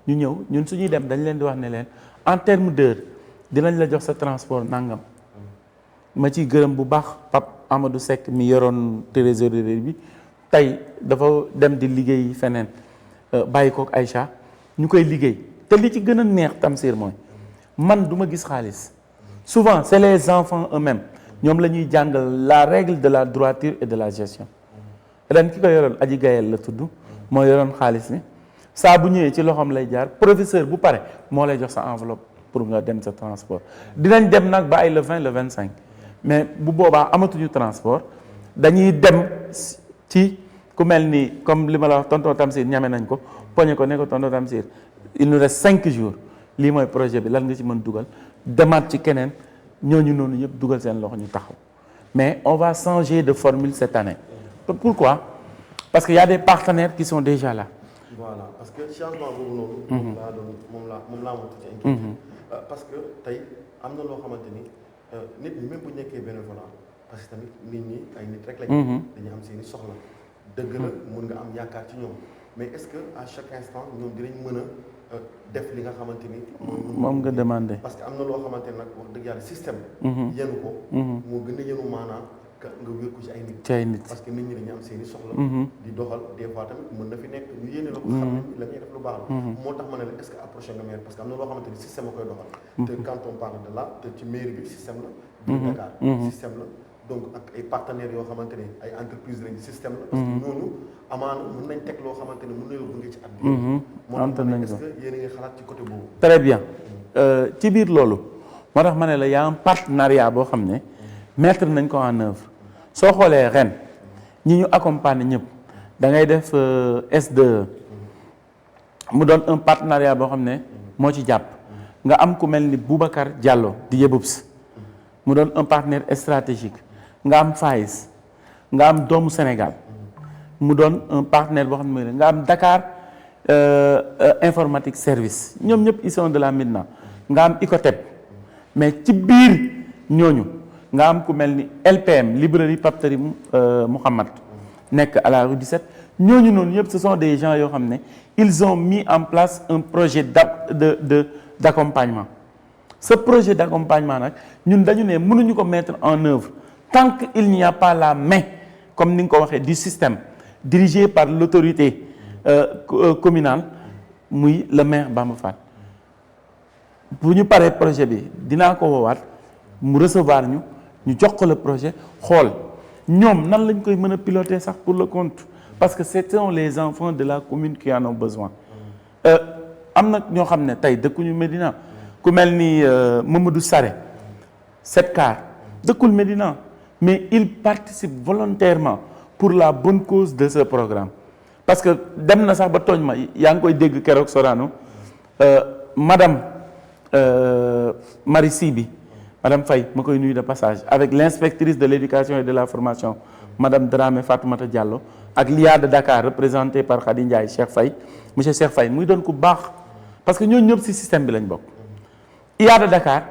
ñu ñëw ñun suñuy dem dañ leen di wax ne leen en terme d'heure dinañ la jox sa transport nangam ma ciy gërëm bu baax Pape Amadou Seck mi yoroon trésorier bi tey dafa dem di liggéey feneen bàyyi kook Aïcha ñu koy liggéey te li ci gën a neex Tamsir mooy man du ma gis xaalis souvent c'est les enfants eux-mêmes ñoom la ñuy jàngal la règle de la droiture et de la gestion ren ki ko yoroon Aji Gayel la tudd moo yoroon xaalis mi saa bu ñëwee ci loxoom lay jaar professeur bu pare moo lay jox sa enveloppe pour nga dem sa transport dinañ dem nag ba ay le 20 le 25 mais bu boobaa amatuñu transport dañuy dem ci ku mel ni comme li ma la wax tonton Tamsir ñame nañ ko poñe ko ne ko tonton Tamsir il nous reste 5 jours lii mooy projet bi lan nga ci mën dugal demaat ci keneen ñooñu noonu yëpp dugal seen loxo ñu taxaw mais on va changer de formule cette année pourquoi parce que y a des partenaires qui sont déjà là. voilà parce que changement boobu noonu. moom laa moom ci inquiétude parce que tey am na loo xamante ni nit ñi même bu ñu nekkee bénévolat parce que tamit nit ñi ay nit rek lañ. dañuy am seen i soxla dëgg la mun nga am yaakaar ci ñoom mais est-ce que à chaque instant ñoom dinañ mën a def li nga xamante ni. moom nga demandé. parce que am na loo xamante ni nag wax dëgg yàlla système. yenu ko. moo gën a yenu maanaam nga wér ko ci ay nit. ci ay nit parce que nit ñi dañuy am seen i soxla. di doxal des fois tamit mën na fi nekk ñu yéene la ko. xam nañ la ñuy def lu baax la. moo tax ma ne la est-ce que approché nga maire parce que am na loo xamante ni système a koy doxal. te quand on parle de là te ci mairie bi système la. biir Dakar système la. donc ak ay partenaires yoo xamante ne ay entreprises lañ système la. parce que ñooñu amaana mën nañ teg loo xamante ne mën na yóbbu nga ci at bi. moo tax ma ne est-ce que yéen a ngi xalaat ci côté boobu. très bien ci biir loolu moo tax ma ne la y a un partenariat boo xam ne mettre nañ ko en œuvre soo xoolee ren ñi ñu accompagner ñëpp da ngay def S2 mu doon un partenariat boo xam ne moo ci jàpp nga am ku mel ni Boubacar Diallo di Yebubs mu doon un partenaire stratégique nga am FAIS nga am doomu Sénégal mu doon un partenaire boo xam ne nga am Dakar informatique service ñoom ñëpp ils sont de la Médina nga am ICOTEP mais ci biir ñooñu nga am ku mel ni LPM librairie papeterie Mouhamad nekk à la rue 17 ñooñu noonu yëpp ce sont des gens yoo xam ne ils ont mis en place un projet d'accompagnement ce projet d'accompagnement nag ñun dañu ne mënuñu ko mettre en œuvre tant qu'il n'y a pas la main comme ni nga ko waxee du système dirigé par l'autorité communal muy le maire Bamba Fall bu ñu paree projet bi dinaa ko woowaat mu recevoir ñu jox ko le projet xool ñoom nan lañ koy mën a piloter sax pour le compte parce que ce sont les enfants de la commune qui en ont besoin am na ñoo xam ne tey dëkkuñu Médina ku mel ni Mamadou Saré 7 dëkkul Médina mais il participe volontairement pour la bonne cause de ce programme parce que dem na sax ba tooñ ma yaa ngi koy dégg keroog Sorano madame Marie Sibi madame Faye ma koy nuyu de passage avec l'inspectrice de l'éducation et de la formation madame Dramé Fatoumata Diallo ak l'IA de Dakar représenté par Khady Ndiaye Cheikh Faye monsieur Cheikh Faye muy doon ku baax parce que ñooñu ñëpp ci système bi lañ bokk IA de Dakar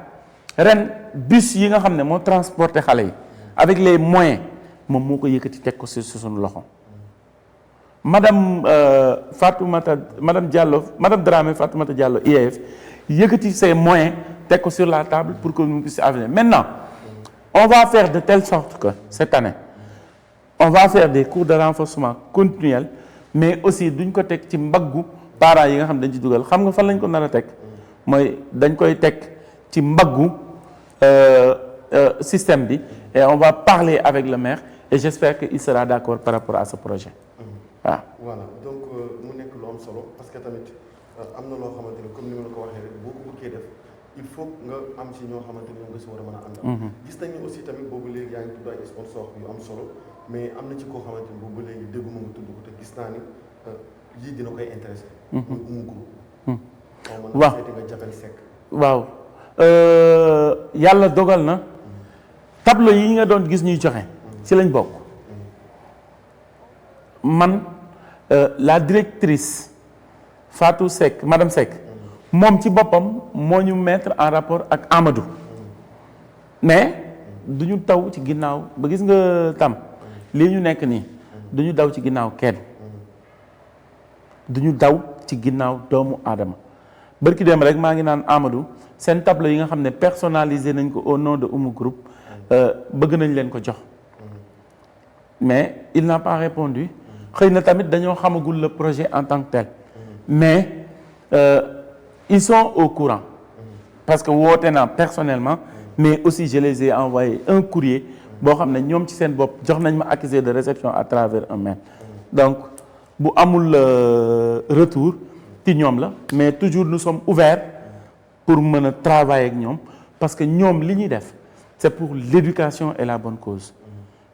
ren bus yi nga xam ne moo transporté xale yi avec les moyens moom moo ko yëkkati teg ko ci suñu loxo madame madame Diallo madame Dramé Fatoumata Diallo IEF yëkkati ses moyens teg ko sur la table pour que nous puissions avenir maintenant on va faire de telle sorte que cette année on va faire des cours de renforcement continuels mais aussi duñ ko teg ci mbaggu parents yi nga xam dañ ci dugal xam nga fan lañ ko nar a teg mooy dañ koy teg ci mbaggu système bi et on va parler avec le maire et j'espère qu'il sera d'accord par rapport à ce projet waaw. voilà donc mu nekk lu am solo parce que tamit am na loo xamante ne comme ni ma la ko waxee rek boo ko bëggee def il faut nga am ci ñoo xamante ne ñoom nga si war a mën a àndal. gis nañu aussi tamit boobu léegi yaa ngi tudd ay sponsor yu am solo mais am na ci koo xamante ni boobu ba léegi dégguma nga tudd ko te gis naa ni lii dina koy intéressé. muy Oumou Group. waaw nga Jabel Seck. waaw yàlla dogal na tableau yi nga doon gis ñuy joxe ci lañ bokk man la directrice Fatou Seck madame Seck moom ci boppam moo ñu mettre en rapport ak Amadou mais du ñu taw ci ginnaaw ba gis nga tam lii ñu nekk nii du ñu daw ci ginnaaw kenn du ñu daw ci ginnaaw doomu aadama bërki dem rek maa ngi naan Amadou seen tableau yi nga xam ne personnalisé nañ ko au nom de Oumou Group bëgg nañ leen ko jox mais il n'a pas répondu xëy na tamit dañoo xamagul le projet en tant que tel mais ils sont au courant parce que woote naa personnellement mais aussi je les ai envoyé un courrier boo xam ne ñoom ci seen bopp jox nañ ma accusé de réception à travers un mail donc bu amul retour ci ñoom la mais toujours nous sommes ouverts pour mën a travailler ak ñoom parce que ñoom li ñuy def c'est pour l'éducation et la bonne cause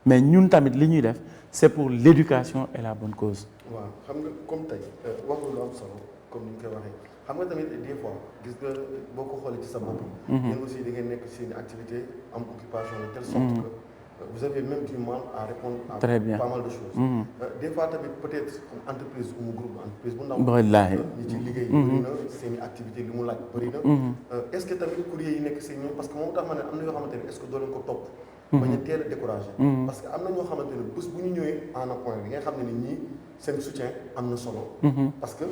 mais ñun tamit li ñuy def c'est pour l'éducation et la bonne cause. waaw xam nga comme tey wax nga lu am solo comme ni ñu koy waxee xam nga tamit des fois gis nga boo ko xoolee ci sa bopp. yéen aussi da ngeen nekk seen activité am occupation de telle sorte que vous avez même du mal à répondre à très bien pas mal de choses. Des fois tamit peut-être comme entreprise Oumou Group entreprise bu ndaw. wallaahi ñi ci liggéey bëri na seen i activité li mu laaj bëri na. est-ce que tamit courrier yi nekk seen ñoom parce que moom tax ma ne am na yoo xamante ne est-ce que doo leen ko topp. bañ a teel a découragé. parce que am na ñoo xamante ne bés bu ñu ñëwee en appoint bi nga xam ne ni ñii seen soutien am na solo. parce que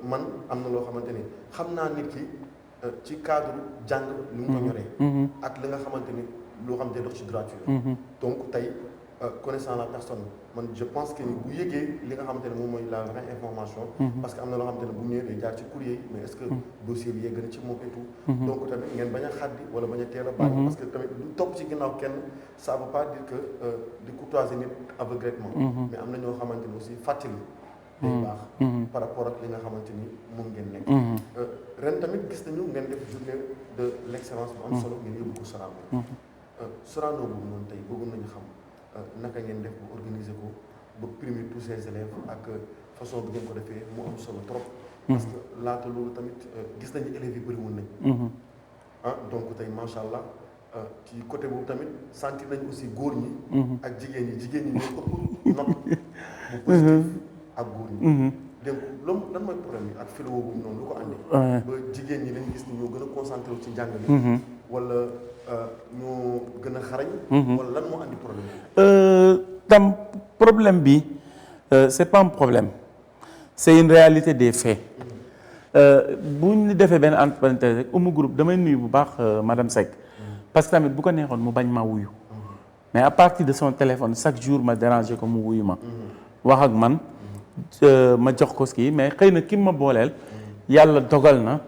man am na loo xamante ni xam naa nit ki ci cadre jàng lu mu ko ñoree. ak li nga xamante ni loo xam ne dox ci droiture. donc tey connaissant la personne man je pense que ni bu yëgee li nga xamante ne moom mooy la vraie information. parce que am na loo xamante ne bu ñëwee day jaar ci courrier yi mais est-ce que dossier bi yegg na ci moom et tout. donc tamit ngeen bañ a xaddi wala bañ a teel a bàyyi. parce que tamit du topp ci ginnaaw kenn ça veut pas dire que di courtoiser nit aveuglément. mais am na ñoo xamante ne aussi fàttali. day baax. par rapport ak li nga xamante ni moom ngeen nekk. ren tamit gis nañu ngeen def journée de l'excellence bu am solo ngeen yóbbu ko Sorano. Sorano boobu noonu tey bëggoon nañu xam naka ngeen def bu organiser ko ba primer tous ces élèves ak façon bi ngeen ko defee mu am solo trop. parce que laata loolu tamit gis nañu élèves yi bëri woon nañ. donc tey macha allah ci côté boobu tamit sentir nañ aussi góor ñi. ak jigéen ñi ñoo ëpp note bu positif ak góor ñi. donc loolu lan mooy problème yi ak filo boobu noonu lu ko andi. ba jigéen ñi lañ gis ni ñoo gën a concentré wu ci njàng bi. wala ñoo gën a xarañ. wala lan moo andi problème bi. tam problème bi c'est pas un problème c'est une réalité des faits. bu ñu defee benn entre parenthèse rek Oumou Group damay nuyu bu baax madame Seck. parce que tamit bu ko neexoon mu bañ ma wuyu. mais à partir de son téléphone chaque jour ma déranger ko mu wuyu ma. wax ak man ma jox ko kii mais xëy na ki ma booleel yàlla dogal na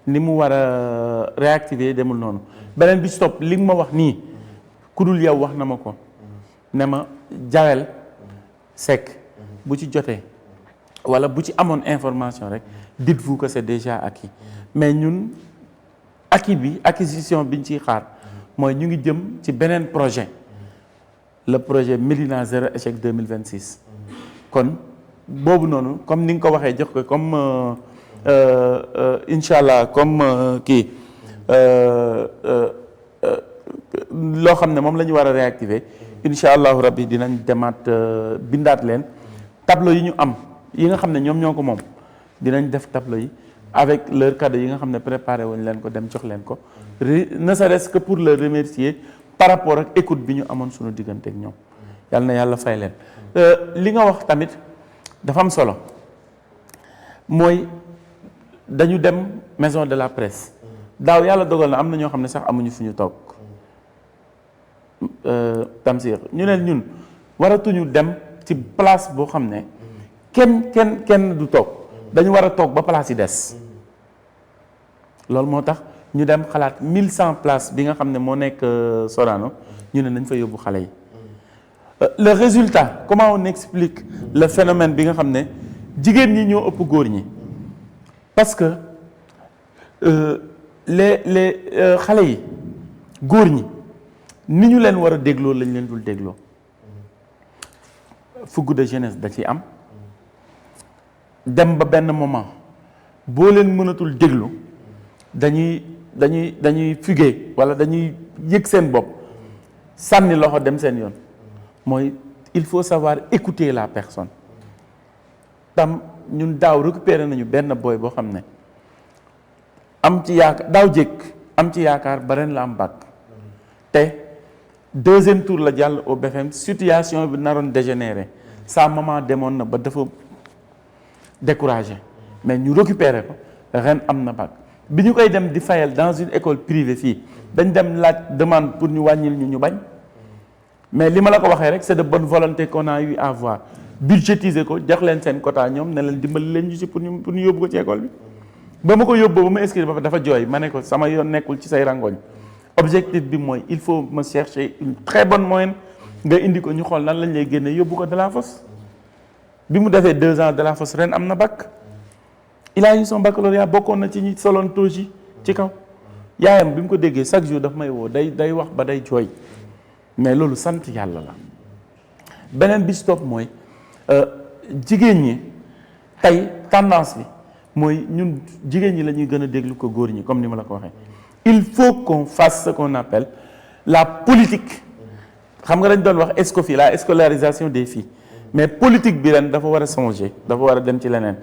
ni mu war a réactiver demul noonu beneen bi ci topp li nga ma wax nii ku dul yow wax na ma ko ne ma Jawel Seck bu ci jotee wala bu ci amoon information rek dites-vous que c'est déjà acquis mais ñun acquisition bi ñu ciy xaar mooy ñu ngi jëm ci beneen projet le projet Médina zéro échec 2026 kon boobu noonu comme ni nga ko waxee jox ko comme incha allah comme kii loo xam ne moom la ñu war a réactiver incha allahu rabbi dinañ demaat bindaat leen tableau yi ñu am yi nga xam ne ñoom ñoo ko moom dinañ def tableau yi avec leur cadeau yi nga xam ne préparé wuñ leen ko dem jox leen ko ne serait-ce que pour le remercier par rapport ak écoute bi ñu amoon suñu diggante ak ñoom yal na yàlla fay leen li nga wax tamit dafa am solo mooy dañu dem maison de la presse daaw yàlla dogal na am na ñoo xam ne sax amuñu fu ñu toog Tamsir ñu ne ñun waratuñu dem ci place boo xam ne kenn du toog dañu war a toog ba place yi des loolu moo tax ñu dem xalaat 1100 places bi nga xam ne moo nekk Sorano ñu ne nañ fa yóbbu xale yi le résultat comment on explique le phénomène bi nga xam ne jigéen ñi ñoo ëpp góor ñi parce que les xale yi góor ñi ni ñu leen war a dégloo lañ leen dul dégloo fougue de jeunesse da ciy am dem ba benn moment boo leen mënatul déglu dañuy fuguer wala dañuy yëg seen bopp sànni loxo dem seen yoon mooy il faut savoir écouter la personne tam ñun daaw récupéré nañu benn boy boo xam ne am ci yaakaar daaw jékk am ci yaakaar ba ren la am bac te deuxième tour la jàll au BFM situation bi naroon dégénéré sa maman demoon na ba dafa découragé mais ñu récupéré ko ren am na bac bi ñu koy dem di fayal dans une école privée fii dañ dem laaj demande pour ñu wàññil ñu bañ mais li ma la ko waxee rek c'est de bonne volonté qu'on a eu à voir budgétiser ko jox leen seen quota ñoom ne leen dimbali leen ñu ci pour ñu yóbbu ko ci école bi ba ma ko yóbbu ba ma inscrire ba dafa jooy ma ne ko sama yoon nekkul ci say rangoñ objectif bi mooy il faut me chercher une très bonne moyenne nga indi ko ñu xool nan lañ lay génne yóbbu ko de la fosse bi mu defee 2 ans de la fosse ren am na bac il a eu son baccalauréat bokkoon na ci ñi soloon toji ci kaw yaayam bi mu ko déggee chaque jour daf may woo day wax ba day jooy mais loolu sant yàlla la beneen bi stop mooy jigéen ñi tey tendance bi mooy ñun jigéen ñi la ñuy gën a déglu ko góor ñi comme ni ma la ko waxee il faut qu'on fasse ce qu'on appelle la politique xam nga dañ doon wax SCOFI la scolarisation des filles mais politique bi ren dafa war a changer dafa war a dem ci leneen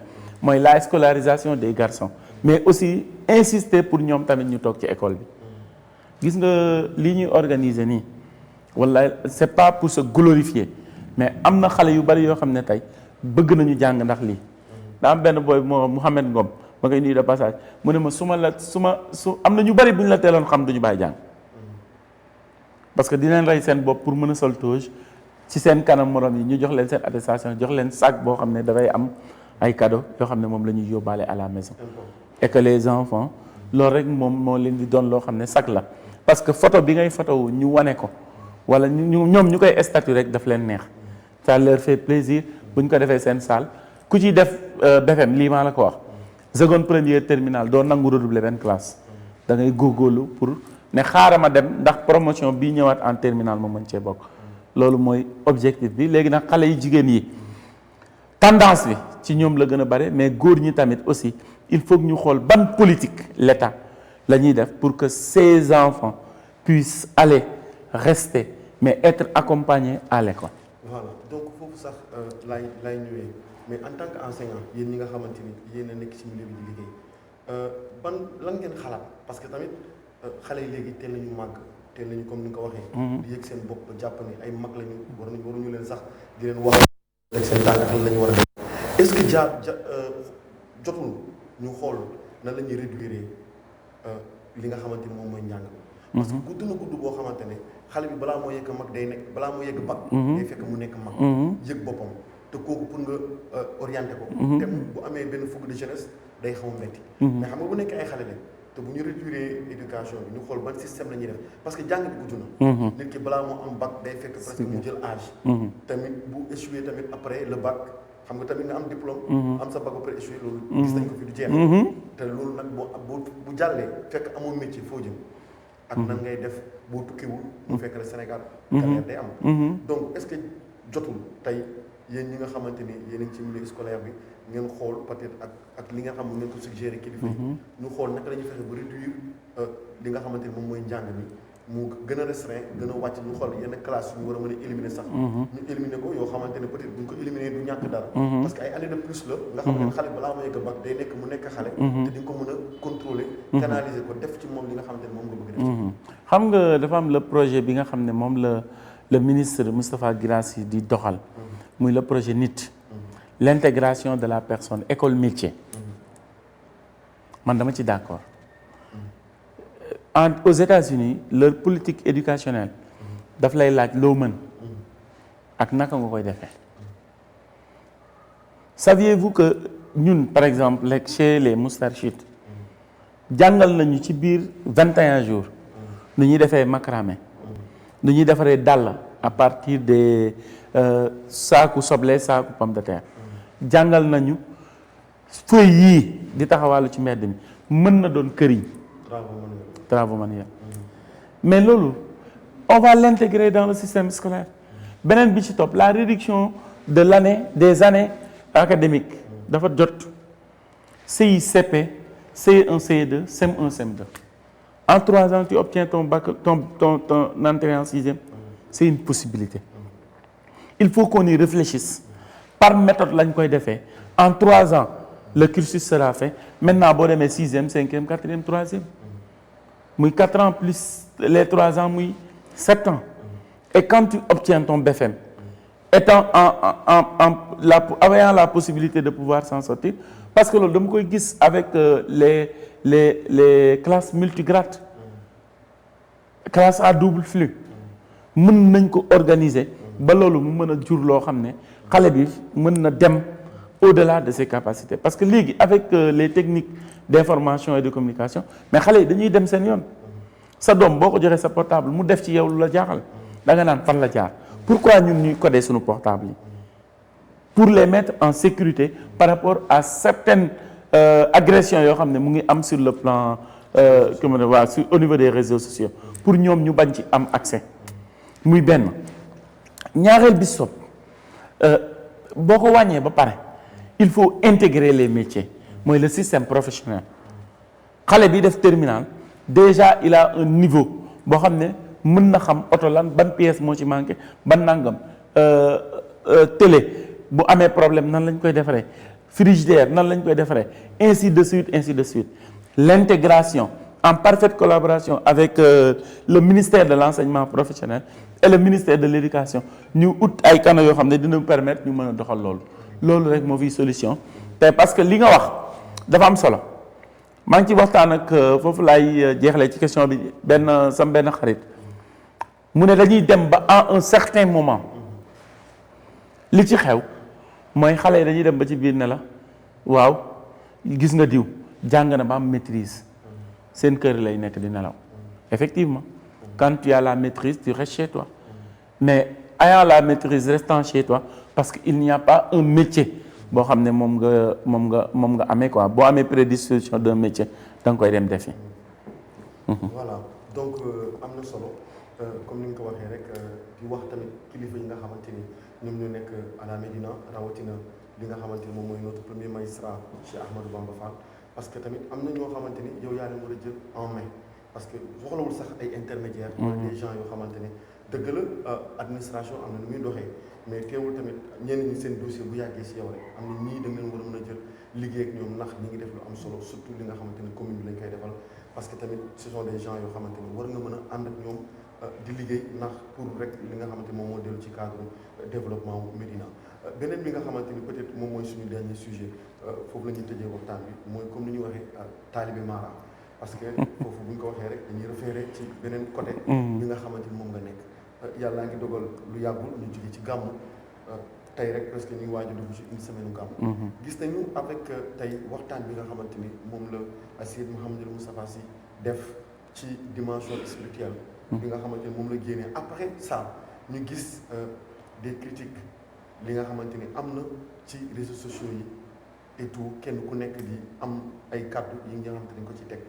mooy la scolarisation des garçons mais aussi insister pour ñoom tamit ñu toog ci école bi gis nga lii ñuy organiser nii wala c'est pas pour se glorifier mais am na xale yu bari yoo xam ne tey bëgg nañu jàng ndax lii daa am benn booy moo Mouhamed Ngom ma koy nuyu de passage mu ne ma su am na ñu bari bu ñu la teeloon xam duñu bàyyi jàng parce que dinañ rey seen bopp pour mën a sol toge ci seen kanam morom yi ñu jox leen seen attestation jox leen sac boo xam ne dafay am ay cadeaux yoo xam ne moom la ñuy yóbbaale à la maison et que les enfants loolu rek moom moo leen di doon loo xam ne sac la parce que photo bi ngay photo wu ñu wane ko wala ñoom ñu koy statut rek daf leen neex ça leur fait plaisir bu ñu ko defee seen salle ku ciy def BFM lii maa la ko wax seconde première terminale doo nangu redoubler benn classe da ngay góorgóorlu pour ne xaaral ma dem ndax promotion bii ñëwaat en terminale ma mën cee bokk loolu mooy objectif bi léegi nag xale yi jigéen yi tendance bi ci ñoom la gën a bare mais góor ñi tamit aussi il faut que ñu xool ban politique l'État la ñuy def pour que ces enfants puissent aller rester mais être accompagnés à l'école. Voilà donc foofu sax lay ñëwee mais en tant qu'enseignant yéen ñi nga xamante ni yéen a nekk ci milieu bi di liggéey ban lan ngeen xalaat parce que tamit xale yi léegi teel nañu màgg teel nañu comme ni nga ko waxee. di yëg seen bopp ba jàpp ne ay mag lañu waruñu leen sax di leen wax rek seen tànk ak lan la ñu war a def est-ce que jotul ñu xool nan la ñuy réduire li nga xamante ni moom mooy njàng. parce que gudd na gudd boo xamante ne xale bi balaa moo yegg mag day nekk balaa moo yegg bac. day fekk mu nekk mag. yëg boppam te kooku pour nga orienté ko. te bu amee benn fougue de jeunesse day xaw a métti. mais xam nga bu nekkee ay xale lañ te bu ñu réduire éducation bi ñu xool ban système la ñuy def parce que jàng bi gudd na. nit ki balaa moo am bac day fekk presque mu jël âge. tamit bu échoué tamit après le bac xam nga tamit nga am diplôme. am sa bac ba pare échoué loolu. gis nañ ko fi du jeex. te loolu nag bu jàllee fekk amoo métier foo jëm. ak nan ngay def boo tukkiwul mu fekk la Sénégal. carrière day am. donc est-ce que jotul tey yéen ñi nga xamante ni yéen a ngi ci milieu scolaire bi ngeen xool peut-être ak li nga xam ngeen ko suggéré kilifa yi ñu xool naka la ñuy fexe ba réduire li nga xamante ni moom mooy njàng mi mu gën a restreint gën a wàcc ñu xool yenn classe yu ñu war a mën a éliminer sax. ñu éliminer ko yoo xamante ne peut-être bu ñu ko éliminer du ñàkk dara. parce que ay années de plus la. nga xam ne xale balaa may yegg bac day nekk mu nekk xale. te di nga ko mën a contrôler. canaliser ko def ci moom li nga xamante ne moom nga bëgg def. xam nga dafa am le projet bi nga xam ne moom la le ministre Moustapha Guirassy di doxal. muy le projet NIT. L'intégration de la personne école métier. man dama ci d'accord. aux États-Unis leur politique éducationnelle daf lay laaj loo mën ak naka nga koy defee. saviez-vous que ñun par exemple chez les Moustarchites jàngal nañu ci biir 21 jours nu ñuy defee macramé nu ñuy defaree dàll à partir des saaku soble saaku pomme de terre jàngal nañu feuilles yii di taxawaalu ci mbedd mi mën na doon këriñ travaux manuels. Mais loolu on va l'intégrer dans le système scolaire. beneen bi ci topp la réduction de l'année des années académiques dafa jot CI CP CE1 CE2 CM1 CM2 en 3 ans tu obtiens ton bac ton entrée en 6e. C'est une possibilité. Il faut qu'on y réfléchisse par méthode lañ koy defee en 3 ans le cursus sera fait maintenant boo demee 6e 5e 4e 3e. muy 4 ans plus les 3 ans muy 7 ans et quand tu obtiens ton BFM étant ayant la possibilité de pouvoir s'en sortir parce que loolu dama koy gis avec les classes multigrades classe à double flux mën nañ ko organiser ba loolu mu mën a jur loo xam ne xale bi mën na dem au-delà de ses capacités parce que léegi avec les techniques d'information et de communication mais xale yi dañuy dem seen yoon sa doom boo ko joxee sa portable mu def ci yow lu la jaaxal da nga naan fan la jaar pourquoi ñun ñuy coder suñu portable yi pour les mettre en sécurité par rapport à certaines agressions yoo xam ne mu ngi am sur le plan comment dire waa au niveau des réseaux sociaux pour ñoom ñu bañ ci am accès muy benn ñaareel bi sopp boo ko wàññee ba pare il faut intégrer les métiers mooy le système professionnel xale bi def terminal déjà il a un niveau boo xam ne mën na xam oto lan ban pièce moo ci manqué ban nangam télé bu amee problème nan lañ koy defaree frigidaire nan lañ koy defaree ainsi de suite l'intégration en parfaite collaboration avec le ministère de l'enseignement professionnel et le ministère de l'éducation ñu ut ay canaux yoo xam ne dina permettre ñu mën a doxal loolu rek moo fi solution te parce que li nga wax dafa am solo maa ngi ci waxtaan ak foofu laay jeexalee ci question bi benn xarit mu ne dañuy dem ba à un certain moment li ci xew mooy xale yi dañuy dem ba ci biir ne la waaw gis nga diw jàng na ba am maîtrise seen kër lay nekk di nelaw effectivement quand tu as la maîtrise tu restes chez toi mais ayant la maîtrise restant chez toi parce que il n'y a pas un métier boo xam ne moom nga amee quoi boo amee prédisposition d'un métier da nga koy dem defi. voilà donc am na solo comme ni nga ko waxee rek di wax tamit kilifa yi nga xamante ni ñoom ñoo nekk à la Médina rawatina li nga xamante ni moom mooy notre premier magistrat Cheikh Ahmadou Bamba Fall parce que tamit am na ñoo xamante ni yow yaa leen war a jël en main parce que soxlawul sax ay intermédiaires. des gens yoo xamante ni dëgg la administration am na nu muy doxee. mais teewul tamit ñenn ñi seen dossier bu yàggee si yow rek am na ñii da ngeen war a mën a jël liggéey ak ñoom ndax ñi ngi def lu am solo surtout li nga xamante ni commune bi lañ koy defal parce que tamit ce sont des gens yoo xamante ni war nga mën a ànd ak ñoom di liggéey ndax pour rek li nga xamante ni moom moo dellu ci cadre développement Médina beneen bi nga xamante ni peut-être moom mooy suñu dernier sujet foofu la ñuy tëjee waxtaan bi mooy comme ni ñu waxee taalibe Mara parce que foofu bu ñu ko waxee rek dañuy référé ci beneen côté bi nga xamante ni moom nga nekk yàllaa ngi dogal lu yàggul ñu jóge ci gàmmu tey rek presque ñu ngi waaj a dugg ci une semaine gàmm. gis nañu avec tey waxtaan bi nga xamante ni moom la Seydi Mouhamadou Moustapha Sy def ci dimension spirituelle. bi nga xamante ni moom la génnee après ça ñu gis des critiques li nga xamante ni am na ci réseaux sociaux yi et tout kenn ku nekk di am ay kàddu yi nga xamante ni ko ci teg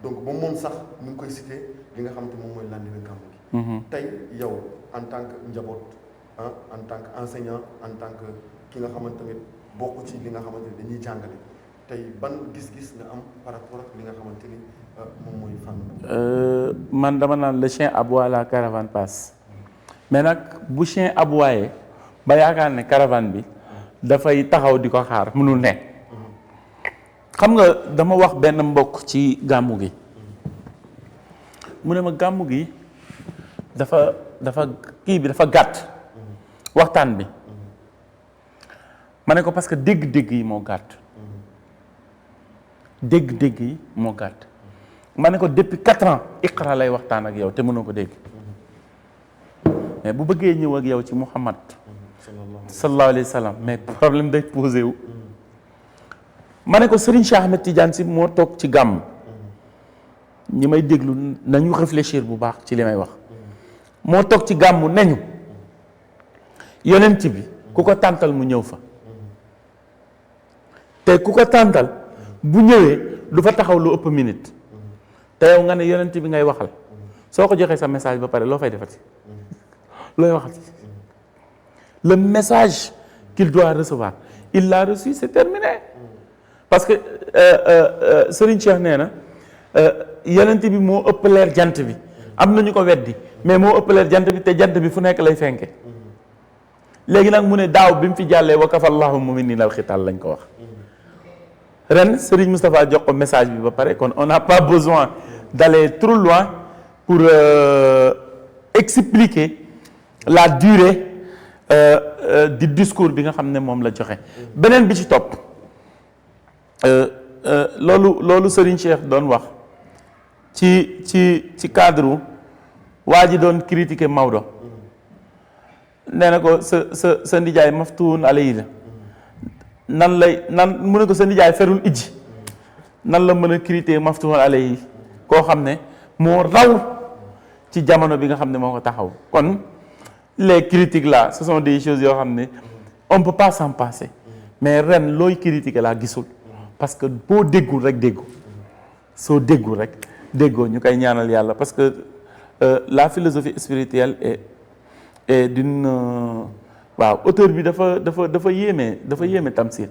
donc ba moom sax ñu ngi koy cité li nga xamante moom mooy lendemain gàmm gi. tey yow en tant que njaboot en tant que enseignant en tant que ki nga xamante tamit bokk ci li nga xamante ni dañuy jàngale tey ban gis-gis nga am par rapport ak li nga xamante ni moom mooy fànn. man dama naan le chien aboie la caravane passe mais nag bu chien aboyé ba yaakaar ne caravane bi dafay taxaw di ko xaar mënul ne. xam nga dama wax benn mbokk ci gàmmu gi mu ne ma gàmmu gi dafa kii bi dafa gàtt waxtaan bi ma ne ko parce que dégg-dégg yi moo gàtt dégg-dégg yi moo gàtt ma ne ko depuis 4 ans Iqra lay waxtaan ak yow te mënoo ko dégg mais bu bëggee ñëw ak yow ci Muhammad sallallahu alayhi wa sallam mais problème day posé wu. ma ne ko Serigne Cheikh Ahmed Tidiane Sy moo toog ci gàmm ñi may déglu nañu réfléchir bu baax ci li may wax moo toog ci gàmm nañu yonent bi ku ko tàntal mu ñëw fa te ku ko tàntal bu ñëwee du fa taxaw lu ëpp minute te yow nga ne yonent bi ngay waxal soo ko joxee sa message ba pare loo fay defati looy waxati le message qu'il doit recevoir il l'a reçu c'est terminé. parce que Serigne Cheikh nee na yonent bi moo ëpp leer jant bi am na ñu ko weddi mais moo ëpp leer jant bi te jant bi fu nekk lay fenke léegi nag mu ne daaw bi mu fi jàllee wa kafallahu mu'minina al-qital lañ ko wax ren Serigne Moustapha jox ko message bi ba pare kon on n'a pas besoin d'aller trop loin pour expliquer la durée du discours bi nga xam ne moom la joxe beneen bi ci topp loolu Serigne Cheikh doon wax ci cadre waa ji doon critiquer Maodo nee na ko sa ndijaay maftuun alayhi la nan mu ne ko sa ndijaay ferul ijji nan la mën a critiquer maftuun alayhi koo xam ne moo raw ci jamono bi nga xam ne moo ko taxaw kon les critiques là ce sont des choses yoo xam ne on peut pas s'en passer mais ren looy critiquer laa gisul parce que boo déggul rek déggoo soo déggul rek déggoo ñu koy ñaanal yàlla parce que la philosophie spirituelle est d'une waaw auteur bi dafa yéeme Tamsir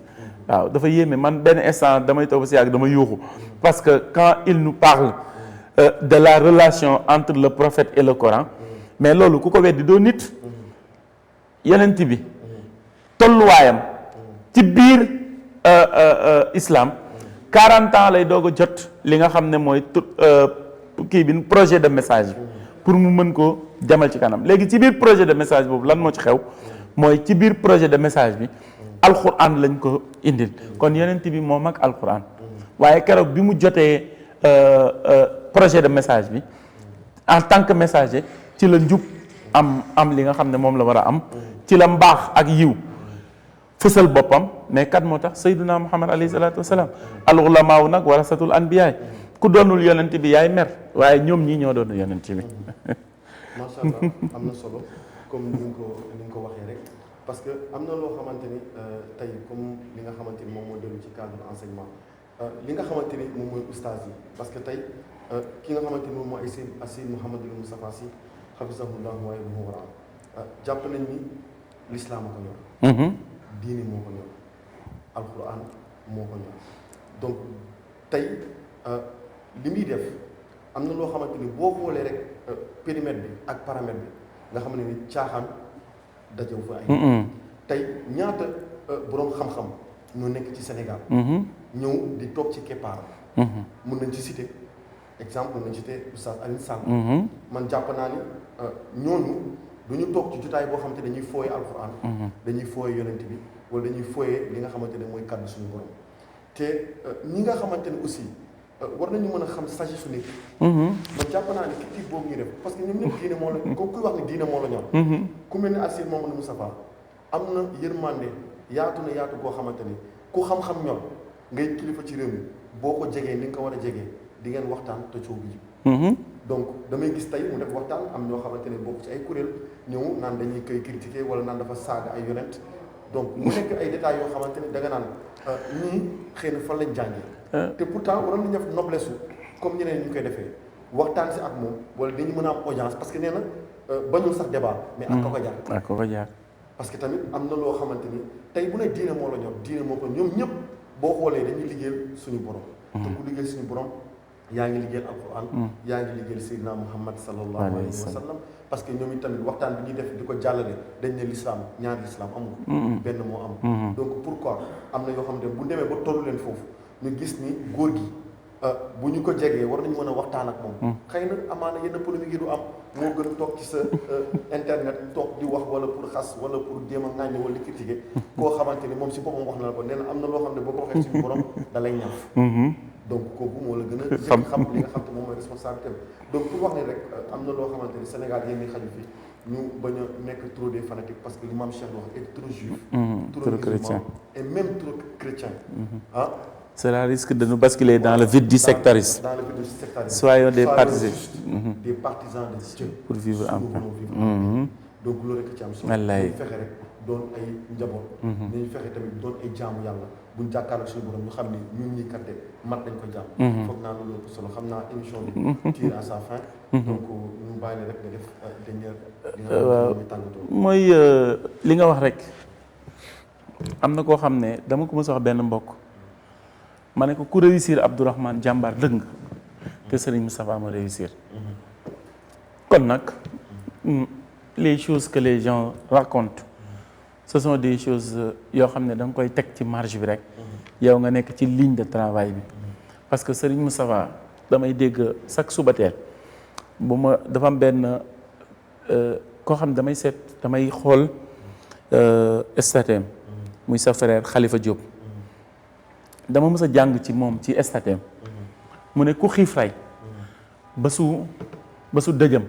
waaw dafa yéeme man benn instant damay toog ba si yàgg dama yuuxu parce que quand il nous parle de la relation entre le prophète et le Coran mais loolu ku ko weddi doo nit yonent bi tolluwaayam ci biir islam 40 ans lay doog a jot li nga xam ne mooy kii bi projet de message pour mu mën koo jamal ci kanam léegi ci biir projet de message boobu lan moo ci xew mooy ci biir projet de message bi alquran lañ ko indil kon yonent bi moo mag alquran waaye keroog bi mu jotee projet de message bi en tant que messager ci la njub am li nga xam ne moom la war a am ci la mbaax ak yiw fësal boppam mais kat moo tax sayyiduna Muhammad alayhi salaatu wasalaam al ulamaaw nag warasatul anbiyaay ku doonul yonent bi yaay mer waaye ñoom ñii ñoo doon yonent bi. macha allah am na solo comme ni nga ko waxee rek parce que am na loo xamante ni tey comme li nga xamante ni moom moo dellu ci cadre enseignement li nga xamante ni moom mooy oustaz yi parce que tey ki nga xamante ni moom mooy Seydi Mouhamadou Moustapha Sy hafizahullah wa ra'ah jàpp nañ ni l'islam ko ñor. diini moo ko ñor alquran moo ko ñor donc tey li muy def am na loo xamante ni boo xoolee rek périmètre bi ak paramètre bi nga xam ne ni caaxaan dajew fa ay tey ñaata boroom xam-xam ñoo nekk ci Sénégal ñëw di toog ci keppaar mën nañ ci citer exemple mën nañ citer oustaz Alioune Sall man jàpp naa ni ñooñu du ñu toog ci jotaay boo xamante dañuy fooye alquran dañuy fooye yonent bi wala dañuy fooye li nga xamante ne mooy kàddu suñu borom te ñi nga xamante ne aussi war nañu mën a xam sagesse su nit man jàpp naa ne critique boobu ñuy def parce que ñoom ñëpp diine moo la ko kuy wax ne diine moo la ñor ku mel ne Seydi Mouhamadou Moustapha am na yërmande yaatu na yaatu goo xamante ni ku xam-xam ñor ngay kilifa ci réew mi boo ko jegee ni nga ko war a jegee di ngeen waxtaan te coow bi jib donc damay gis tey mu def waxtaan am ñoo xamante ne bokk ci ay kuréel ñëw naan dañuy koy critiquer wala naan dafa saaga ay yonent donc mu nekk ay détails yoo xamante ni da nga naan ñii xëy na fan lañ jàngee te pourtant waroon nañu def noblesse comme ñeneen ñu koy defee waxtaan si ak moom wala dañu mën a am audience parce que nee na bañul sax débat mais ak ko jaar ak ko jaar parce que tamit am na loo xamante ni tey bu ne diine moo la ñor diine moo ko ñoom ñëpp boo xoolee dañuy liggéeyal suñu borom te ku liggéey suñu borom yaa ngi liggéeyal alquran yaa ngi liggéeyal Seydina Muhammad sallallahu alayhi wa sallam parce que ñoom itamit waxtaan bi ñuy def di ko jàllale dañ ne l'islam ñaari l'islam amul benn moo am donc pourquoi am na yoo xam ne bu demee ba tollu leen foofu ñu gis ni góor gi bu ñu ko jegee war nañu mën a waxtaan ak moom xëy na amaana yenn polémique yi du am moo gën toog ci sa internet toog di wax wala pour xas wala pour jéem a ŋàññe wala di critiquer koo xamante ni moom si boppam wax na la ko nee na am na loo xam ne boo ko waxee suñu borom da lay ñaaf donc kooku moo la gën a xam li nga xam te moom mooy responsabilité donc pour wax ne rek am na loo xamante ni Sénégal yéen ñi xaju fi ñu bañ a nekk trop des fanatiques parce que li maam Cheikh wax est trop juif trop chrétien et même trop chrétien Cela risque de nous basculer dans le vide du sectarisme. Dans le vide du sectarisme. Soyons des partisans. Des partisans de Dieu. Pour vivre en paix. Donc loolu rek ci am solo. wallaay ñu fexe rek doon ay njaboot. nañu fexe tamit doon ay jaamu yàlla buñ jàkkaarloo suñu borom ñu xam ni ñun ñii kat mat nañ ko jaam. foog naa loolu solo xam naa émission bi tire à sa fin. donc ñu bàyyi rek nga def dernière. waaw mooy li nga wax rek am na koo xam ne dama ko mës a wax benn mbokk. ma ne ko ku réussir Abdourahmane jàmbaar dëgg nga te Serigne Moustapha ma réussir kon nag les choses que les gens racontent ce sont des choses yoo xam ne da nga koy teg ci marge bi rek yow nga nekk ci ligne de travail bi parce que Serigne Moustapha damay dégg chaque suba teel bu ma dafa am benn koo xam ne damay xool statem muy sa frère Khalifa Diop dama mës a jàng ci moom ci statem mu ne ku xiif rey ba su dëjëm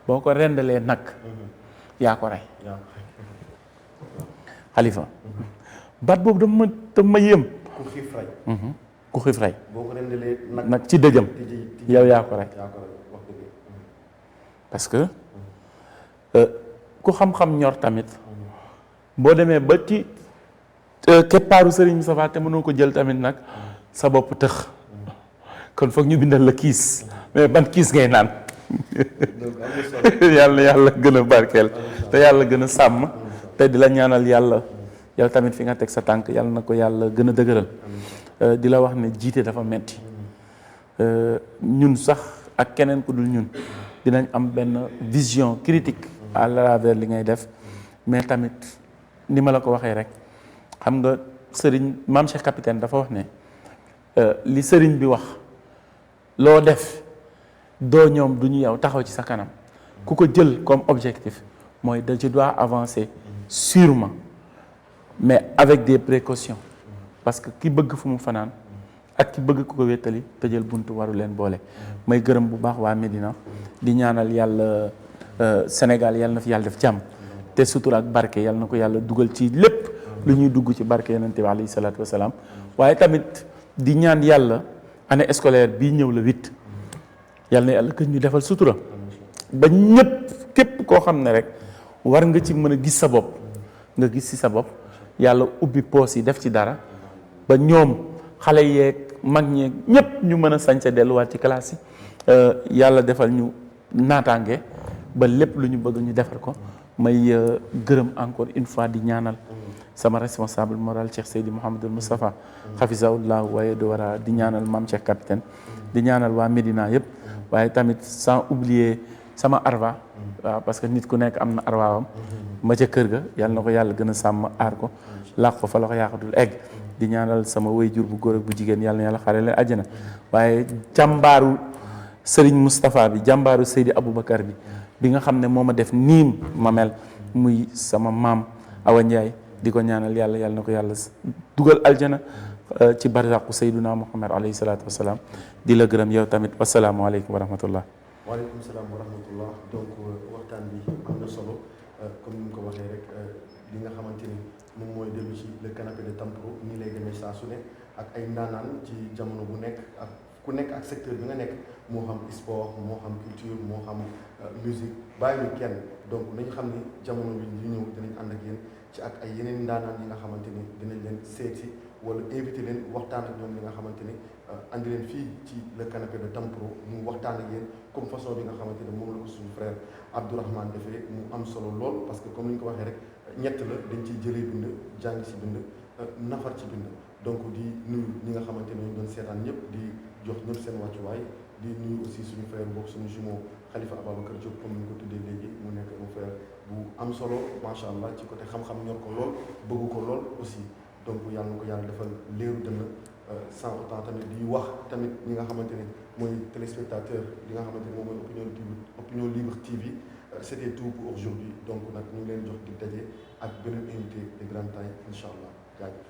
boo ko rendalee nag yaa ko rey Xalifa baat boobu dama ma yéem ku xiif rey ku xiif rey boo ko rendalee nag ci dëjëm yow yaa ko rey parce que ku xam-xam ñor tamit boo demee ba ci keppaaru Serigne Moustapha te mënoo ko jël tamit nag sa bopp tëx kon foog ñu bindal la kiis mais ban kiis ngay naan yàlla gën a barkeel te yàlla gën a sàmm te di la ñaanal yàlla yow tamit fi nga teg sa tànk yàlla na ko yàlla gën a dëgëral di la wax ne jiite dafa metti ñun sax ak keneen ku dul ñun dinañ am benn vision critique à travers li ngay def mais tamit ni ma la ko waxee rek xam nga sëriñ maam Cheikh Capitaine dafa wax ne li sëriñ bi wax loo def doo ñoom du ñu yow taxaw ci sa kanam ku ko jël comme objectif mooy je dois avancer sûrement mais avec des précautions parce que ki bëgg fu mu fanaan ak ki bëgg ku ko wéttali tëjal buntu waru leen boole may gërëm bu baax waa Médina di ñaanal yàlla Sénégal yàlla na fi yàlla def jàmm te sutura ak barke yàlla na ko yàlla dugal ci lépp lu ñuy dugg ci barke yonente bi alayhi salaatu wasalaam waaye tamit di ñaan yàlla année scolaire bii ñëw la 8 yàlla na yàlla kën ñu defal sutura ba ñëpp képp koo xam ne rek war nga ci mën a gis sa bopp nga gis ci sa bopp yàlla ubbi poos yi def ci dara ba ñoom xale yeeg mag ñeeg ñëpp ñu mën a sañse delluwaat ci classe yi yàlla defal ñu naataange ba lépp lu ñu bëgg ñu defar ko may gërëm encore une fois di ñaanal sama responsable moral Cheikh Seydi Mouhamadul Moustapha hafizahullah waaye do war a di ñaanal maam Cheikh Capitaine di ñaanal waa Médina yëpp waaye tamit sans oublier sama arwa waaw parce que nit ku nekk am na arwaawam ma ca kër ga yàlla na ko yàlla gën a sàmm aar ko làq ko fa la ko yaaxatul egg di ñaanal sama waajur bu góor ak bu jigéen yàlla na yàlla xare leen àjjana waaye jàmbaaru Serigne Moustapha bi jàmbaaru Seydi Aboubacar bi nga xam ne moo ma def niim ma mel muy sama maam Awa Ndiaye di ko ñaanal yàlla na ko yàlla dugal aljana ci barzaqu Seyduna Muhammad alayhi salaatu wasalaam di la gërëm yow tamit wasalaamualeykum wa rahmatullah. waaleykum salaam wa rahmatullah donc waxtaan bi am na solo comme ni nga ko waxee rek li nga xamante ni moom mooy dellu ci le canapé de Tampro nii lay demee saa su ne ak ay ndaanaan ci jamono bu nekk ak ku nekk ak secteur bi nga nekk moo xam sport moo xam culture moo xam musique bàyyiwul kenn donc nañu xam ni jamono bi ñu ñëw dinañ ànd ak yéen ci ak ay yeneen ndaanaan yi nga xamante ni dinañ leen seeti wala invité leen waxtaan ak ñoom li nga xamante ni andi leen fii ci le canapé de Tampro mu waxtaan ak yéen comme façon bi nga xamante ni moom la ko suñu frère Abdourahmane defee mu am solo lool parce que comme ni ñu ko waxee rek ñett la dañ ciy jëlee bind jàng si bind nafar ci bind donc di nuyu ñi nga xamante ni ñu doon seetaan ñëpp di jox ñëpp seen wàccuwaay di nuyu aussi suñu frère boobu suñu jumeau Khalifa Ababacar Diop comme ni ñu ko tuddee léegi mu nekk un frère bu am solo macha allah ci côté xam-xam ñor ko lool bëgg ko lool aussi donc yàlla na ko yàlla defal léeru dënn sans autant tamit di wax tamit ñi nga xamante ne mooy téléspectateur li nga xamante ne moom mooy Opinion Libre TV c'était tout pour aujourd'hui donc nag ñu ngi leen jox di daje ak beneen invité de grande taille incha allah jaajëf.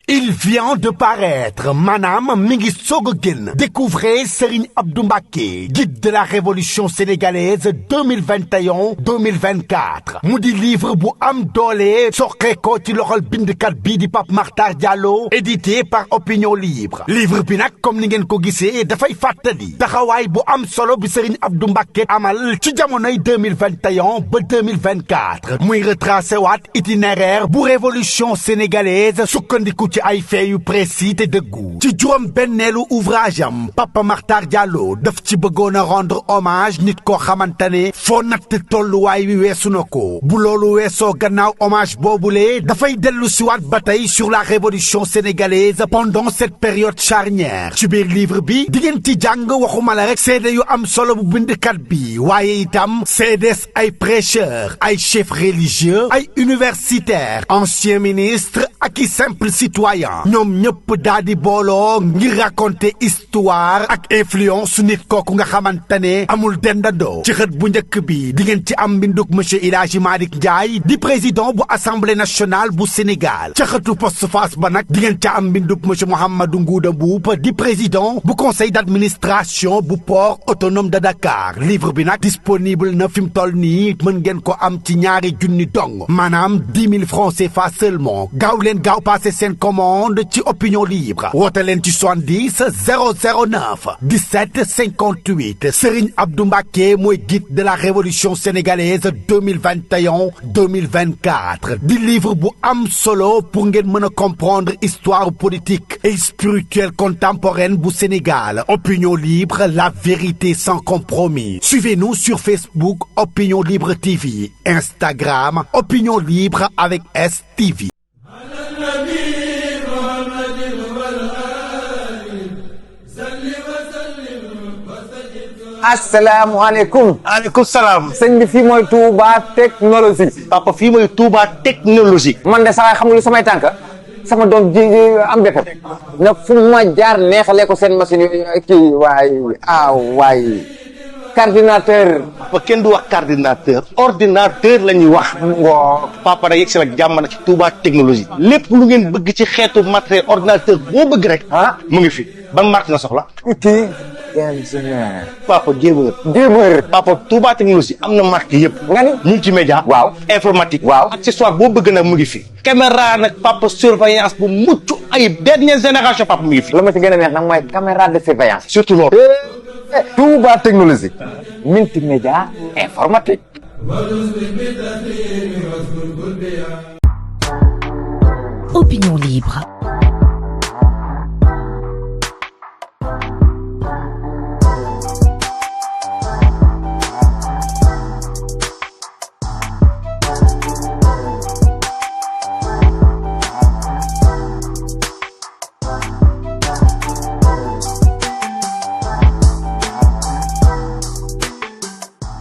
Il vient de paraître maanaam mi ngi soog a génn découvrez Serigne Abdou Mbacké guide de la révolution sénégalaise 2021-2024 mu di livre bu am doole soqee ko ci loxol bindkat bii di Pape Makhtar Diallo édité par Opinion Libre livre bi nag comme ni ngeen ko gisee dafay fàttali taxawaay bu am solo bi Serigne Abdou Mbacké amal ci jamonoy 2021 ba 2024 muy retracé waat itinéraire bu révolution sénégalaise sukkandiku ci ay fait yu précis te dëggu ci juróom benneelu ouvrage am Papa Makhtar Diallo daf ci bëggoon a rendre hommage nit koo xamante ne foo natt tolluwaay wi weesu na ko bu loolu weesoo gannaaw hommage boobule dafay dellu siwaat ba tey sur la révolution sénégalaise pendant cette période charnière ci biir livre bi di ngeen ci jàng waxuma la rek seede yu am solo bu bindkat bi waaye itam seedes ay prêcheurs ay chefs religieux ay universitaires anciens ministres ak i simple citoyen ñoom ñëpp daal di booloo ngir raconter histoire ak influence nit kooku nga xamante ne amul dendandoo ci xët bu njëkk bi di ngeen ci am mbinduk monsieur El Hadji Malick Ndiaye di président bu assemblée nationale bu Sénégal ca xëtu postface ba nag di ngeen ca am mbinduk monsieur Mouhamadou Ngouda Mboup di président bu conseil d'administration bu port autonome de Dakar livre bi nag disponible na fi mu toll nii mën ngeen ko am ci ñaari junni dong maanaam 10 000 francs CFA seulement gaaw leen gaaw passé seen commande ci Opinion Libre woote leen ci 70 009 17 58 Serigne Abdou Mbacké mooy guide de la révolution sénégalaise 2021-2024 di livre bu am solo pour ngeen mën a comprendre histoire politique et spirituelle contemporaine bu Sénégal Opinion Libre la vérité sans compromis suivez-nous sur Facebook Opinion Libre TV Instagram Opinion Libre avec STV. asalaamaaleykum. aleykum salaam. sëñ bi fii mooy Touba technologie. papa fii mooy Touba technologie. man de saa xam nga lu samay tànk sama doom ji am defar na fu ma jaar neexalee ko seen machine yi kii waay coordinateur. papa kenn du wax coordinateur. ordinateur la ñuy wax. waaw papa da yegg si nag jàmm nag ci Touba technologie. lépp lu ngeen bëgg ci xeetu matériel ordinateur boo bëgg rek. mu ngi fi ban marque nga soxla. outil ingénieur. papa gamer. papa Touba technologie am na marque yëpp. nga ni multimédia. waaw informatique. waaw accessoire boo bëgg nag mu ngi fi. caméra nag papa surveillance bu mucc ayib dernière génération papa mu ngi fi. la ma ci gën a neex nag mooy caméra de surveillance. surtout loolu. Touba technologie. multimédia informatique. Opinion Libre.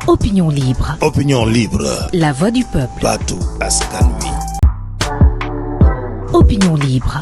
Opinion Libre. Opinion Libre. La voix du peuple. Baatu askan wi. Opinion Libre.